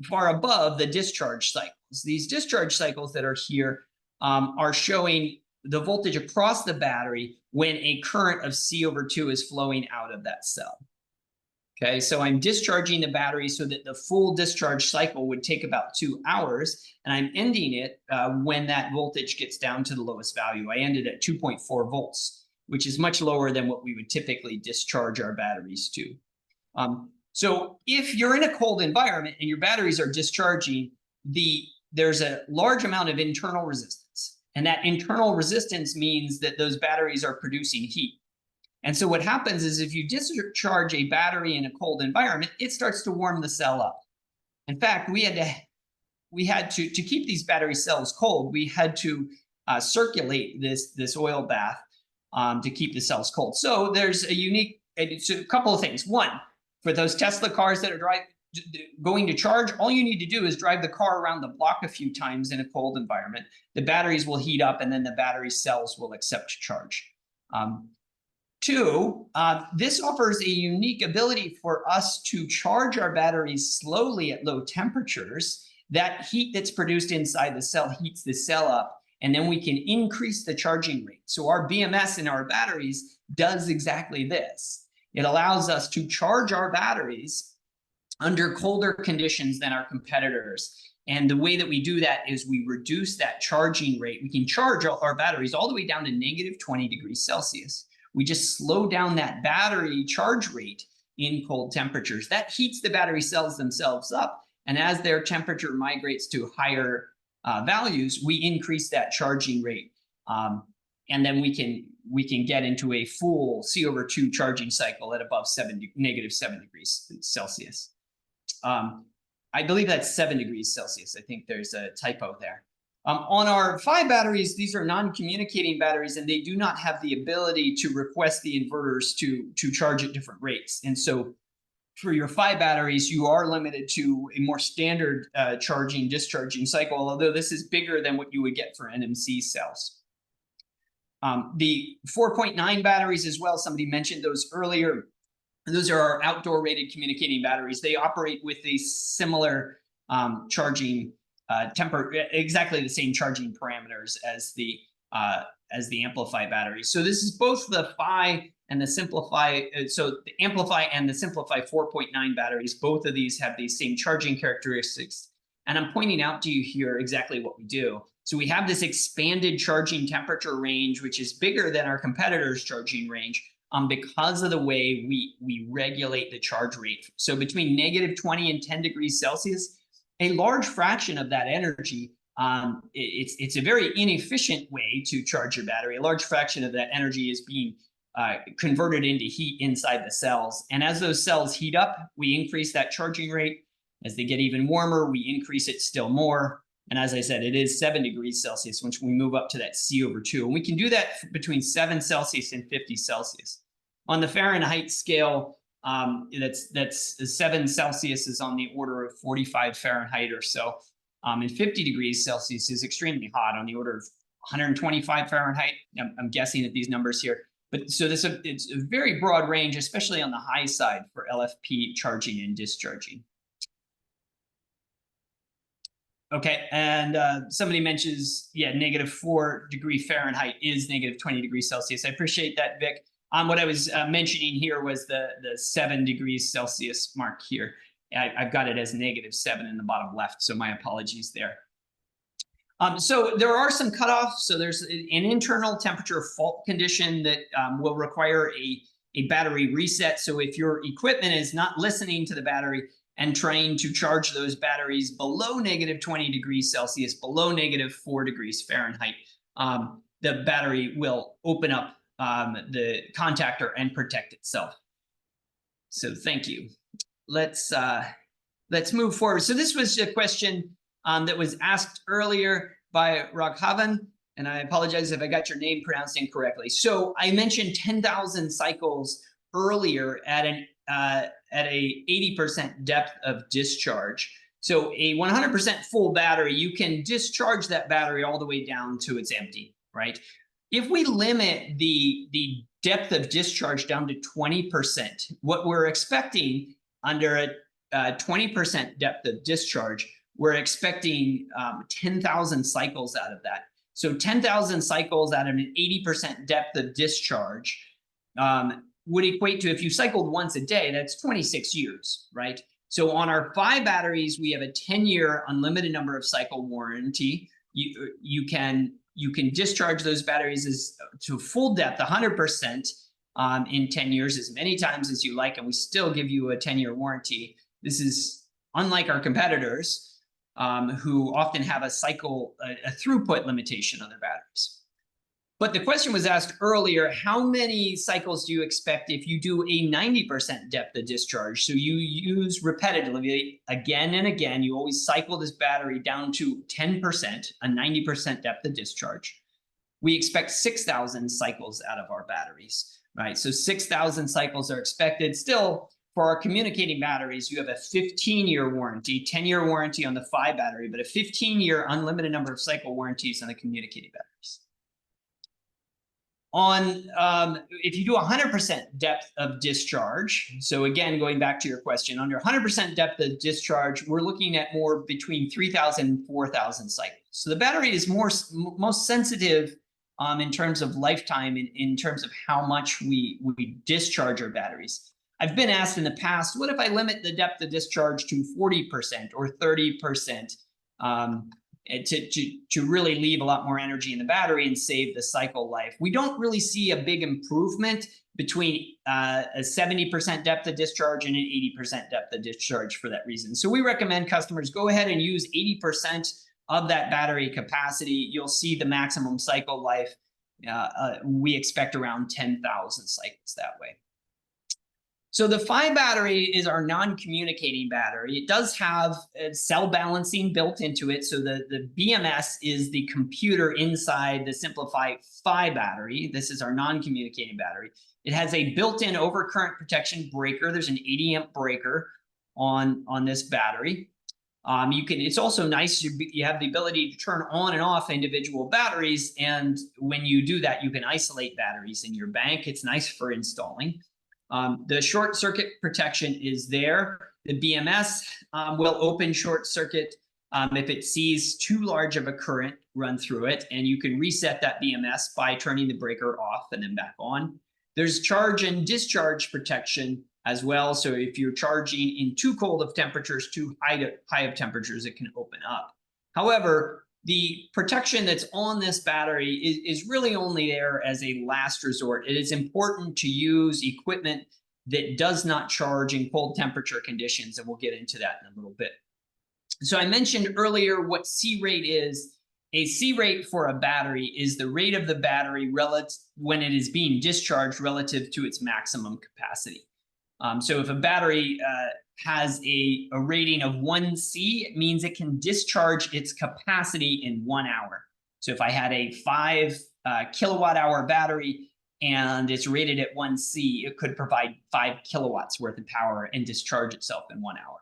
far above the discharge cycles. These discharge cycles that are here are showing the voltage across the battery when a current of C/2 is flowing out of that cell. Okay, so I'm discharging the battery so that the full discharge cycle would take about 2 hours, and I'm ending it when that voltage gets down to the lowest value. I ended at 2.4 volts, which is much lower than what we would typically discharge our batteries to. So if you're in a cold environment and your batteries are discharging, there's a large amount of internal resistance, and that internal resistance means that those batteries are producing heat. And so what happens is if you discharge a battery in a cold environment, it starts to warm the cell up. In fact, we had to keep these battery cells cold, we had to circulate this oil bath to keep the cells cold. So there's it's a couple of things. One, for those Tesla cars that are going to charge, all you need to do is drive the car around the block a few times in a cold environment. The batteries will heat up, and then the battery cells will accept charge. Two, this offers a unique ability for us to charge our batteries slowly at low temperatures. That heat that's produced inside the cell heats the cell up, and then we can increase the charging rate. So our BMS in our batteries does exactly this. It allows us to charge our batteries under colder conditions than our competitors. And the way that we do that is we reduce that charging rate. We can charge our batteries all the way down to negative 20 degrees Celsius. We just slow down that battery charge rate in cold temperatures. That heats the battery cells themselves up. And as their temperature migrates to higher values, we increase that charging rate. And then we can get into a full C/2 charging cycle at above negative 7 degrees Celsius. I believe that's 7 degrees Celsius. I think there's a typo there. On our PHI batteries, these are non-communicating batteries, and they do not have the ability to request the inverters to charge at different rates. And so for your PHI batteries, you are limited to a more standard charging, discharging cycle, although this is bigger than what you would get for NMC cells. The 4.9 batteries as well, somebody mentioned those earlier. Those are our outdoor rated communicating batteries. They operate with a similar charging exactly the same charging parameters as the AmpliPHI battery. So this is both the PHI and the SimpliPHI. So the AmpliPHI and the SimpliPHI 4.9 batteries, both of these have these same charging characteristics. And I'm pointing out to you here exactly what we do. So we have this expanded charging temperature range, which is bigger than our competitors' charging range. Because of the way we regulate the charge rate. So between negative 20 and 10 degrees Celsius, a large fraction of that energy, it's a very inefficient way to charge your battery. A large fraction of that energy is being converted into heat inside the cells. And as those cells heat up, we increase that charging rate. As they get even warmer, we increase it still more. And as I said, it is 7 degrees Celsius once we move up to that C/2. And we can do that between 7 Celsius and 50 Celsius. On the Fahrenheit scale, that's 7 Celsius is on the order of 45 Fahrenheit or so. And 50 degrees Celsius is extremely hot, on the order of 125 Fahrenheit. I'm guessing at these numbers here. But so it's a very broad range, especially on the high side for LFP charging and discharging. Okay, and somebody mentions, yeah, negative 4 degree Fahrenheit is negative 20 degrees Celsius. I appreciate that, Vic. What I was mentioning here was the 7 degrees Celsius mark here. I've got it as negative 7 in the bottom left, so my apologies there. So there are some cutoffs. So there's an internal temperature fault condition that will require a battery reset. So if your equipment is not listening to the battery and trying to charge those batteries below negative 20 degrees Celsius, below negative 4 degrees Fahrenheit, the battery will open up the contactor and protect itself. So thank you. Let's move forward. So this was a question that was asked earlier by Raghavan, and I apologize if I got your name pronounced incorrectly. So I mentioned 10,000 cycles earlier at a 80% depth of discharge. So a 100% full battery, you can discharge that battery all the way down to it's empty, right? If we limit the depth of discharge down to 20%, what we're expecting under a 20% depth of discharge, we're expecting 10,000 cycles out of that. So 10,000 cycles out of an 80% depth of discharge would equate to, if you cycled once a day, that's 26 years, right? So on our PHI batteries, we have a 10-year unlimited number of cycle warranty. You can discharge those batteries to full depth, 100%, in 10 years, as many times as you like, and we still give you a 10-year warranty. This is unlike our competitors, who often have a throughput limitation on their batteries. But the question was asked earlier, how many cycles do you expect if you do a 90% depth of discharge? So you use repetitively again and again, you always cycle this battery down to 10%, a 90% depth of discharge. We expect 6,000 cycles out of our batteries, right? So 6,000 cycles are expected. Still, for our communicating batteries, you have a 15-year warranty, 10-year warranty on the PHI battery, but a 15-year unlimited number of cycle warranties on the communicating batteries. If you do 100% depth of discharge, so again, going back to your question, under 100% depth of discharge, we're looking at more between 3,000 and 4,000 cycles. So the battery is most sensitive in terms of lifetime, in terms of how much we discharge our batteries. I've been asked in the past, what if I limit the depth of discharge to 40% or 30%? To really leave a lot more energy in the battery and save the cycle life. We don't really see a big improvement between a 70% depth of discharge and an 80% depth of discharge for that reason. So we recommend customers go ahead and use 80% of that battery capacity. You'll see the maximum cycle life. We expect around 10,000 cycles that way. So the PHI battery is our non-communicating battery. It does have cell balancing built into it. So the BMS is the computer inside the SimpliPHI battery. This is our non-communicating battery. It has a built-in overcurrent protection breaker. There's an 80 amp breaker on this battery. It's also nice, you have the ability to turn on and off individual batteries. And when you do that, you can isolate batteries in your bank. It's nice for installing. The short circuit protection is there. The BMS will open short circuit if it sees too large of a current run through it, and you can reset that BMS by turning the breaker off and then back on. There's charge and discharge protection as well. So if you're charging in too cold of temperatures, too high of temperatures, it can open up. However, the protection that's on this battery is really only there as a last resort. It is important to use equipment that does not charge in cold temperature conditions, and we'll get into that in a little bit. So I mentioned earlier what C rate is. A C rate for a battery is the rate of the battery when it is being discharged relative to its maximum capacity. So if a battery has a rating of 1C, it means it can discharge its capacity in 1 hour. So if I had a 5 kilowatt hour battery and it's rated at 1C, it could provide 5 kilowatts worth of power and discharge itself in 1 hour.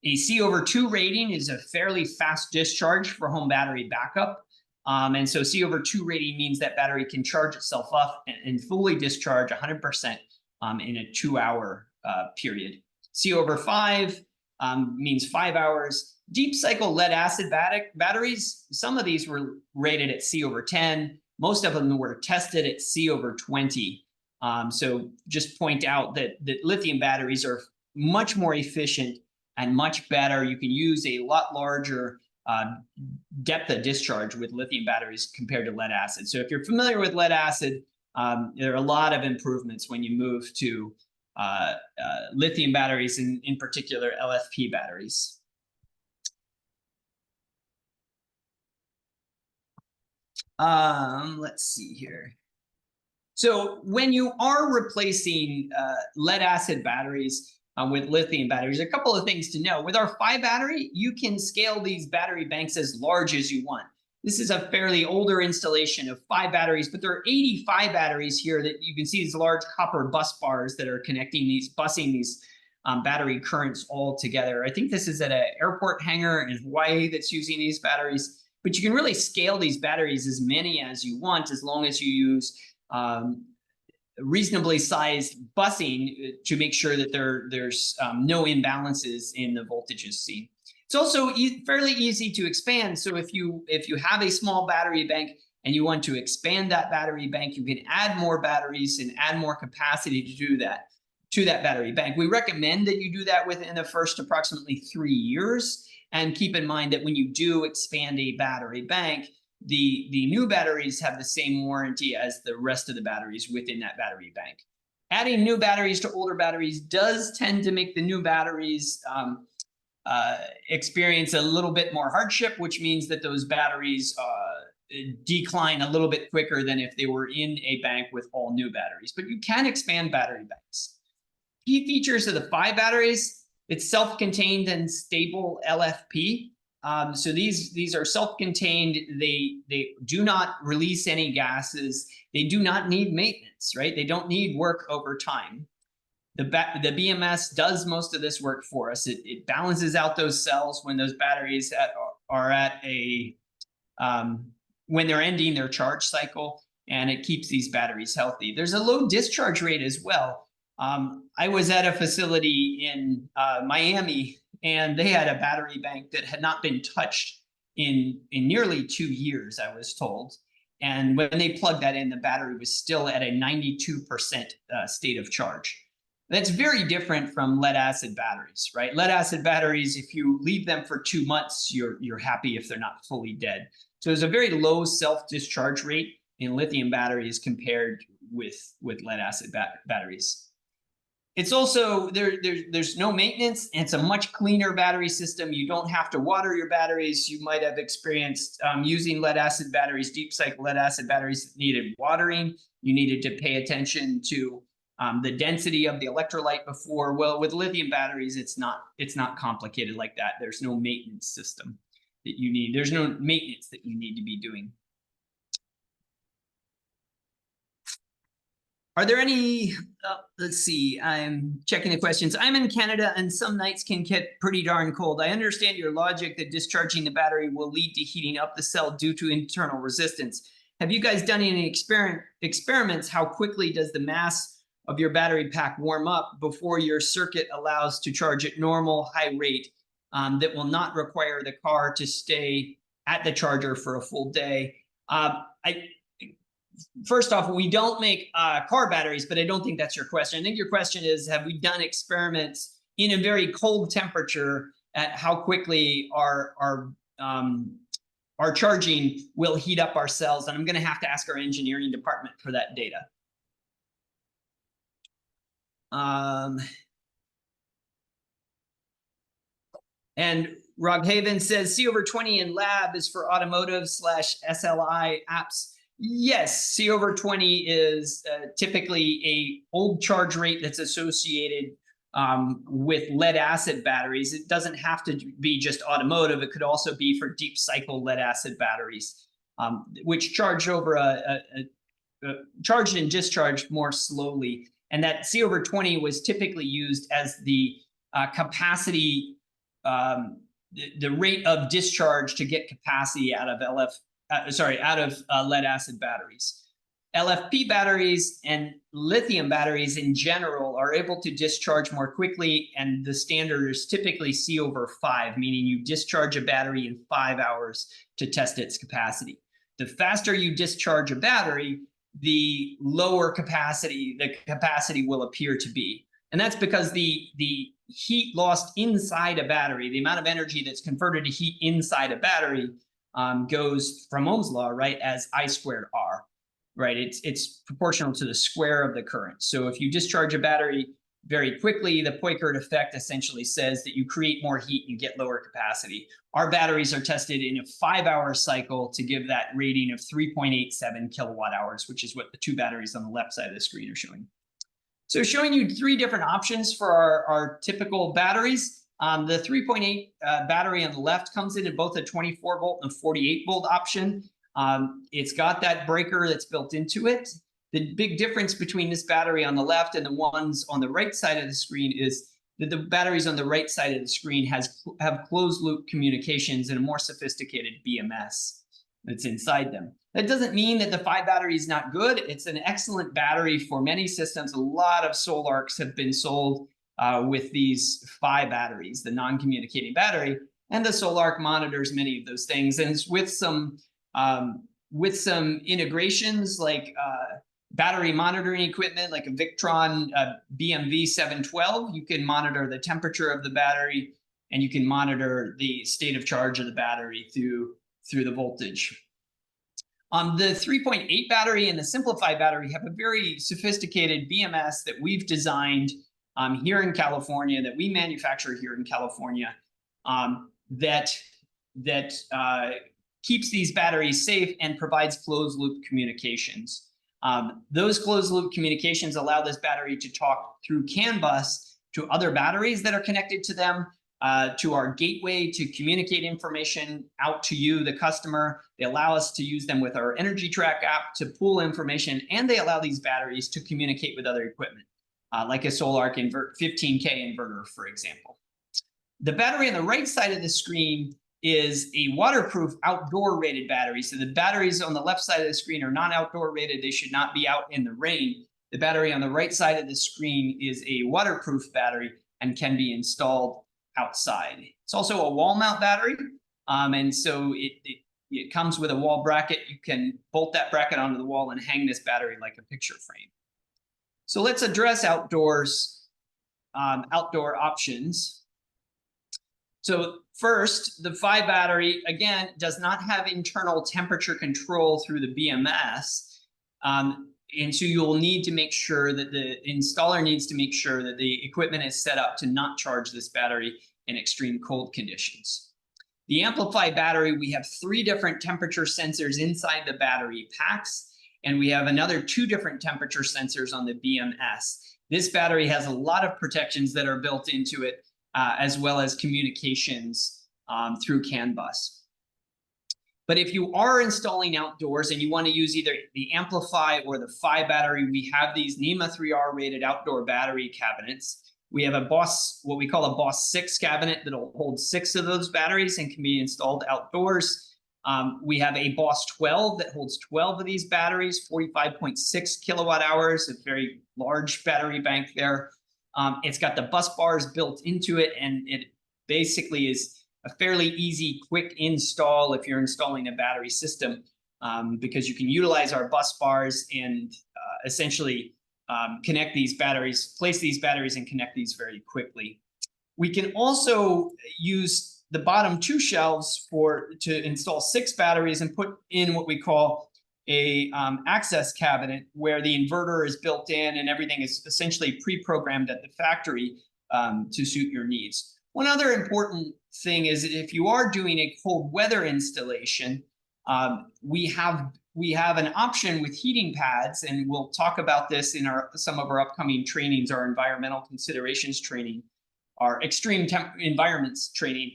A C/2 rating is a fairly fast discharge for home battery backup. And so C/2 rating means that battery can charge itself up and fully discharge 100% in a 2-hour period. C/5 means 5 hours. Deep cycle lead acid batteries, some of these were rated at C/10. Most of them were tested at C/20. So just point out that lithium batteries are much more efficient and much better. You can use a lot larger depth of discharge with lithium batteries compared to lead acid. So if you're familiar with lead acid, there are a lot of improvements when you move to lithium batteries, in particular LFP batteries. Let's see here. So when you are replacing lead acid batteries with lithium batteries, a couple of things to know. With our PHI battery, you can scale these battery banks as large as you want. This is a fairly older installation of PHI batteries, but there are 80 PHI batteries here that you can see these large copper bus bars that are busing these battery currents all together. I think this is at an airport hangar in Hawaii that's using these batteries, but you can really scale these batteries as many as you want, as long as you use reasonably sized busing to make sure that there's no imbalances in the voltages seen. It's also fairly easy to expand. So if you have a small battery bank and you want to expand that battery bank, you can add more batteries and add more capacity to do that to that battery bank. We recommend that you do that within the first approximately 3 years. And keep in mind that when you do expand a battery bank, the new batteries have the same warranty as the rest of the batteries within that battery bank. Adding new batteries to older batteries does tend to make the new batteries experience a little bit more hardship, which means that those batteries decline a little bit quicker than if they were in a bank with all new batteries. But you can expand battery banks. Key features of the PHI batteries: it's self-contained and stable LFP. So these are self-contained. They do not release any gases. They do not need maintenance, right? They don't need work over time. The BMS does most of this work for us. It balances out those cells when those batteries are at a when they're ending their charge cycle, and it keeps these batteries healthy. There's a low discharge rate as well. I was at a facility in Miami, and they had a battery bank that had not been touched in nearly 2 years, I was told. And when they plugged that in, the battery was still at a 92% state of charge. That's very different from lead acid batteries, right? Lead acid batteries, if you leave them for 2 months, you're happy if they're not fully dead. So there's a very low self-discharge rate in lithium batteries compared with lead acid batteries. It's also there's no maintenance, and it's a much cleaner battery system. You don't have to water your batteries. You might have experienced using lead acid batteries, deep cycle lead acid batteries that needed watering. You needed to pay attention to the density of the electrolyte before. Well, with lithium batteries, it's not complicated like that. There's no maintenance system that you need. There's no maintenance that you need to be doing. Are there any, let's see, I'm checking the questions. I'm in Canada and some nights can get pretty darn cold. I understand your logic that discharging the battery will lead to heating up the cell due to internal resistance. Have you guys done any experiments? How quickly does the mass of your battery pack warm up before your circuit allows to charge at normal high rate that will not require the car to stay at the charger for a full day? First off, we don't make car batteries, but I don't think that's your question. I think your question is, have we done experiments in a very cold temperature at how quickly our charging will heat up our cells? And I'm going to have to ask our engineering department for that data. And Roghaven says C over 20 in lab is for automotive / SLI apps. Yes, C over 20 is typically a old charge rate that's associated with lead acid batteries. It doesn't have to be just automotive. It could also be for deep cycle lead acid batteries, which charge over charged and discharged more slowly. And that C over 20 was typically used as the capacity, the rate of discharge to get capacity out of lead acid batteries. LFP batteries and lithium batteries in general are able to discharge more quickly, and the standard is typically C over 5, meaning you discharge a battery in 5 hours to test its capacity. The faster you discharge a battery, the lower capacity the capacity will appear to be. And that's because the heat lost inside a battery, the amount of energy that's converted to heat inside a battery, goes from Ohm's law, right, as I squared R, right? It's proportional to the square of the current. So if you discharge a battery very quickly, the Poincare effect essentially says that you create more heat and get lower capacity. Our batteries are tested in a 5-hour cycle to give that rating of 3.87 kilowatt hours, which is what the two batteries on the left side of the screen are showing. So showing you 3 different options for our typical batteries. The 3.8 battery on the left comes in both a 24 volt and a 48 volt option. It's got that breaker that's built into it. The big difference between this battery on the left and the ones on the right side of the screen is that the batteries on the right side of the screen have closed loop communications and a more sophisticated BMS that's inside them. That doesn't mean that the 5 battery is not good. It's an excellent battery for many systems. A lot of Solarcs have been sold with these 5 batteries, the non-communicating battery, and the Solarc monitors many of those things. And it's with some integrations like battery monitoring equipment, like a Victron BMV 712, you can monitor the temperature of the battery, and you can monitor the state of charge of the battery through the voltage. The 3.8 battery and the SimpliPHI battery have a very sophisticated BMS that we've designed here in California, that we manufacture here in California, that keeps these batteries safe and provides closed loop communications. Those closed loop communications allow this battery to talk through CAN bus to other batteries that are connected to them, to our gateway to communicate information out to you, the customer. They allow us to use them with our EnergyTrak app to pull information, and they allow these batteries to communicate with other equipment, like a Solarc 15K inverter, for example. The battery on the right side of the screen is a waterproof outdoor rated battery. So the batteries on the left side of the screen are not outdoor rated. They should not be out in the rain. The battery on the right side of the screen is a waterproof battery and can be installed outside. It's also a wall mount battery. And so it comes with a wall bracket. You can bolt that bracket onto the wall and hang this battery like a picture frame. So let's address outdoors. outdoor options. So first, the PHI battery, again, does not have internal temperature control through the BMS. And so you'll need to make sure that the installer needs to make sure that the equipment is set up to not charge this battery in extreme cold conditions. The AmpliPHI battery, we have 3 different temperature sensors inside the battery packs, and we have another 2 different temperature sensors on the BMS. This battery has a lot of protections that are built into it, as well as communications through CAN bus. But if you are installing outdoors and you want to use either the AmpliPHI or the PHI battery, we have these NEMA 3R rated outdoor battery cabinets. We have a BOSS, what we call a BOSS 6 cabinet that'll hold 6 of those batteries and can be installed outdoors. We have a BOSS 12 that holds 12 of these batteries, 45.6 kilowatt hours, a very large battery bank there. It's got the bus bars built into it, and it basically is a fairly easy, quick install if you're installing a battery system, because you can utilize our bus bars and essentially connect these batteries, place these batteries and connect these very quickly. We can also use the bottom 2 shelves to install 6 batteries and put in what we call a access cabinet, where the inverter is built in and everything is essentially pre-programmed at the factory to suit your needs. One other important thing is that if you are doing a cold weather installation, we have an option with heating pads, and we'll talk about this in some of our upcoming trainings, our environmental considerations training, our extreme environments training,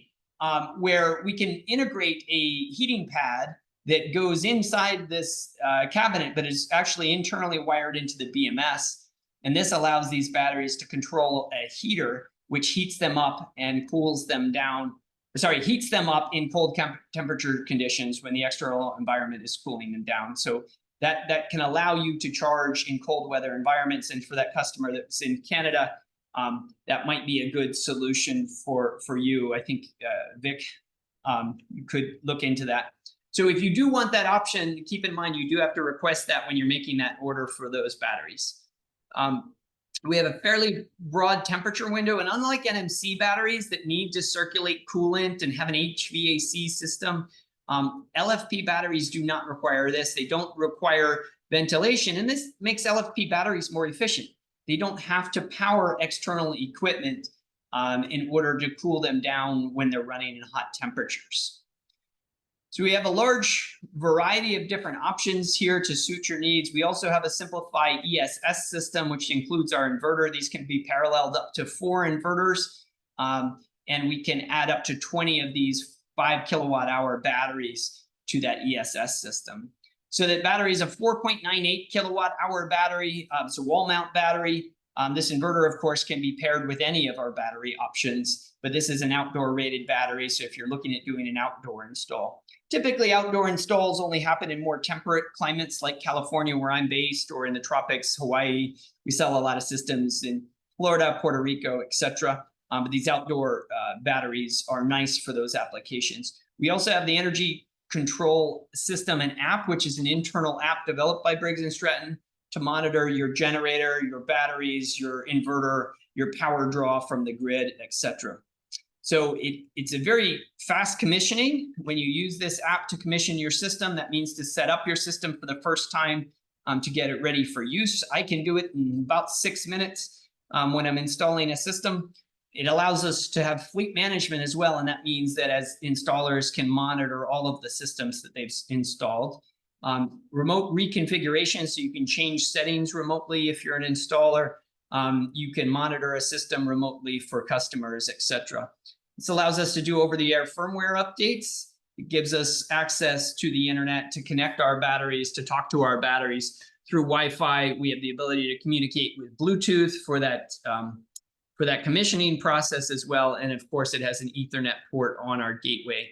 where we can integrate a heating pad that goes inside this cabinet, but is actually internally wired into the BMS. And this allows these batteries to control a heater, which heats them up and cools them down. Sorry, heats them up in cold temperature conditions when the external environment is cooling them down. So that can allow you to charge in cold weather environments. And for that customer that's in Canada, that might be a good solution for you. I think, Vic, you could look into that. So if you do want that option, keep in mind you do have to request that when you're making that order for those batteries. We have a fairly broad temperature window, and unlike NMC batteries that need to circulate coolant and have an HVAC system, LFP batteries do not require this. They don't require ventilation, and this makes LFP batteries more efficient. They don't have to power external equipment in order to cool them down when they're running in hot temperatures. So we have a large variety of different options here to suit your needs. We also have a SimpliPHI ESS system, which includes our inverter. These can be paralleled up to 4 inverters, and we can add up to 20 of these 5 kilowatt hour batteries to that ESS system. So that battery is a 4.98 kilowatt hour battery. It's a wall mount battery. This inverter, of course, can be paired with any of our battery options, but this is an outdoor rated battery. So if you're looking at doing an outdoor install, typically outdoor installs only happen in more temperate climates like California, where I'm based, or in the tropics, Hawaii. We sell a lot of systems in Florida, Puerto Rico, etc. But these outdoor batteries are nice for those applications. We also have the Energy Control System and app, which is an internal app developed by Briggs Stratton to monitor your generator, your batteries, your inverter, your power draw from the grid, etc. So it's a very fast commissioning. When you use this app to commission your system, that means to set up your system for the first time to get it ready for use. I can do it in about 6 minutes when I'm installing a system. It allows us to have fleet management as well, and that means that as installers can monitor all of the systems that they've installed. Remote reconfiguration, so you can change settings remotely if you're an installer. You can monitor a system remotely for customers, etc. This allows us to do over-the-air firmware updates. It gives us access to the internet to connect our batteries, to talk to our batteries through Wi-Fi. We have the ability to communicate with Bluetooth for that commissioning process as well. And of course, it has an Ethernet port on our gateway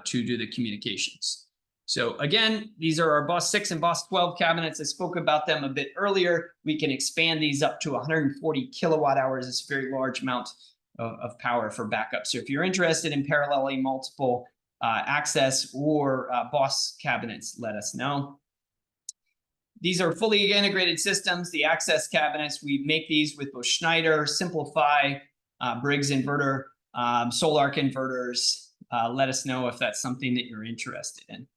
to do the communications. So again, these are our BOSS 6 and BOSS 12 cabinets. I spoke about them a bit earlier. We can expand these up to 140 kilowatt hours. It's a very large amount of power for backup. So if you're interested in paralleling multiple access or BOSS cabinets, let us know. These are fully integrated systems, the access cabinets. We make these with both Schneider, SimpliPHI, Briggs Inverter, Solarc inverters. Let us know if that's something that you're interested in.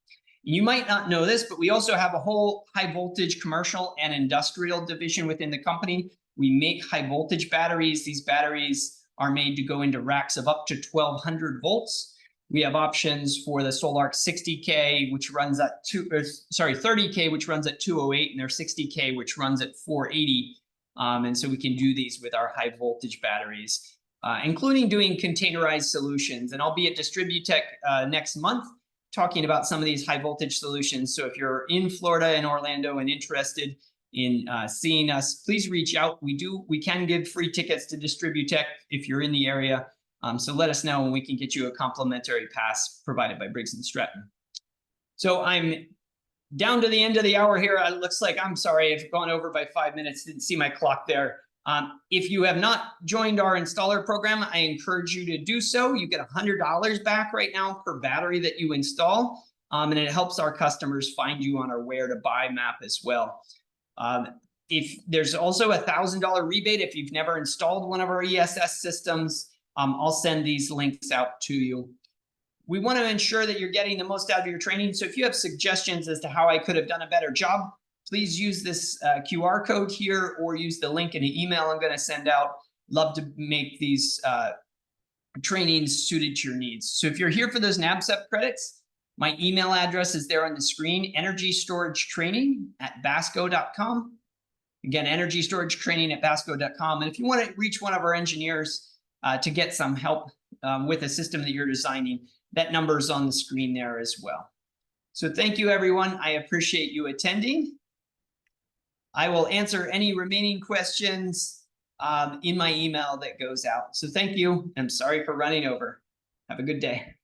You might not know this, but we also have a whole high voltage commercial and industrial division within the company. We make high voltage batteries. These batteries are made to go into racks of up to 1200 volts. We have options for the Solarc 60K, which runs at 30K, which runs at 208, and their 60K, which runs at 480. And so we can do these with our high voltage batteries, including doing containerized solutions. And I'll be at DistribuTech next month talking about some of these high voltage solutions. So if you're in Florida and Orlando and interested in seeing us, please reach out. We can give free tickets to DistribuTech if you're in the area. So let us know and we can get you a complimentary pass provided by Briggs & Stratton. So I'm down to the end of the hour here. It looks like, I'm sorry, I've gone over by 5 minutes, didn't see my clock there. If you have not joined our installer program, I encourage you to do so. You get $100 back right now per battery that you install. And it helps our customers find you on our where to buy map as well. If there's also a $1,000 rebate if you've never installed one of our ESS systems, I'll send these links out to you. We want to ensure that you're getting the most out of your training. So if you have suggestions as to how I could have done a better job, please use this QR code here or use the link in an email I'm going to send out. Love to make these trainings suited to your needs. So if you're here for those NABCEP credits, my email address is there on the screen, energystoragetraining@basco.com. Again, energystoragetraining@basco.com. And if you want to reach one of our engineers to get some help with a system that you're designing, that number is on the screen there as well. So thank you, everyone. I appreciate you attending. I will answer any remaining questions in my email that goes out. So thank you. I'm sorry for running over. Have a good day.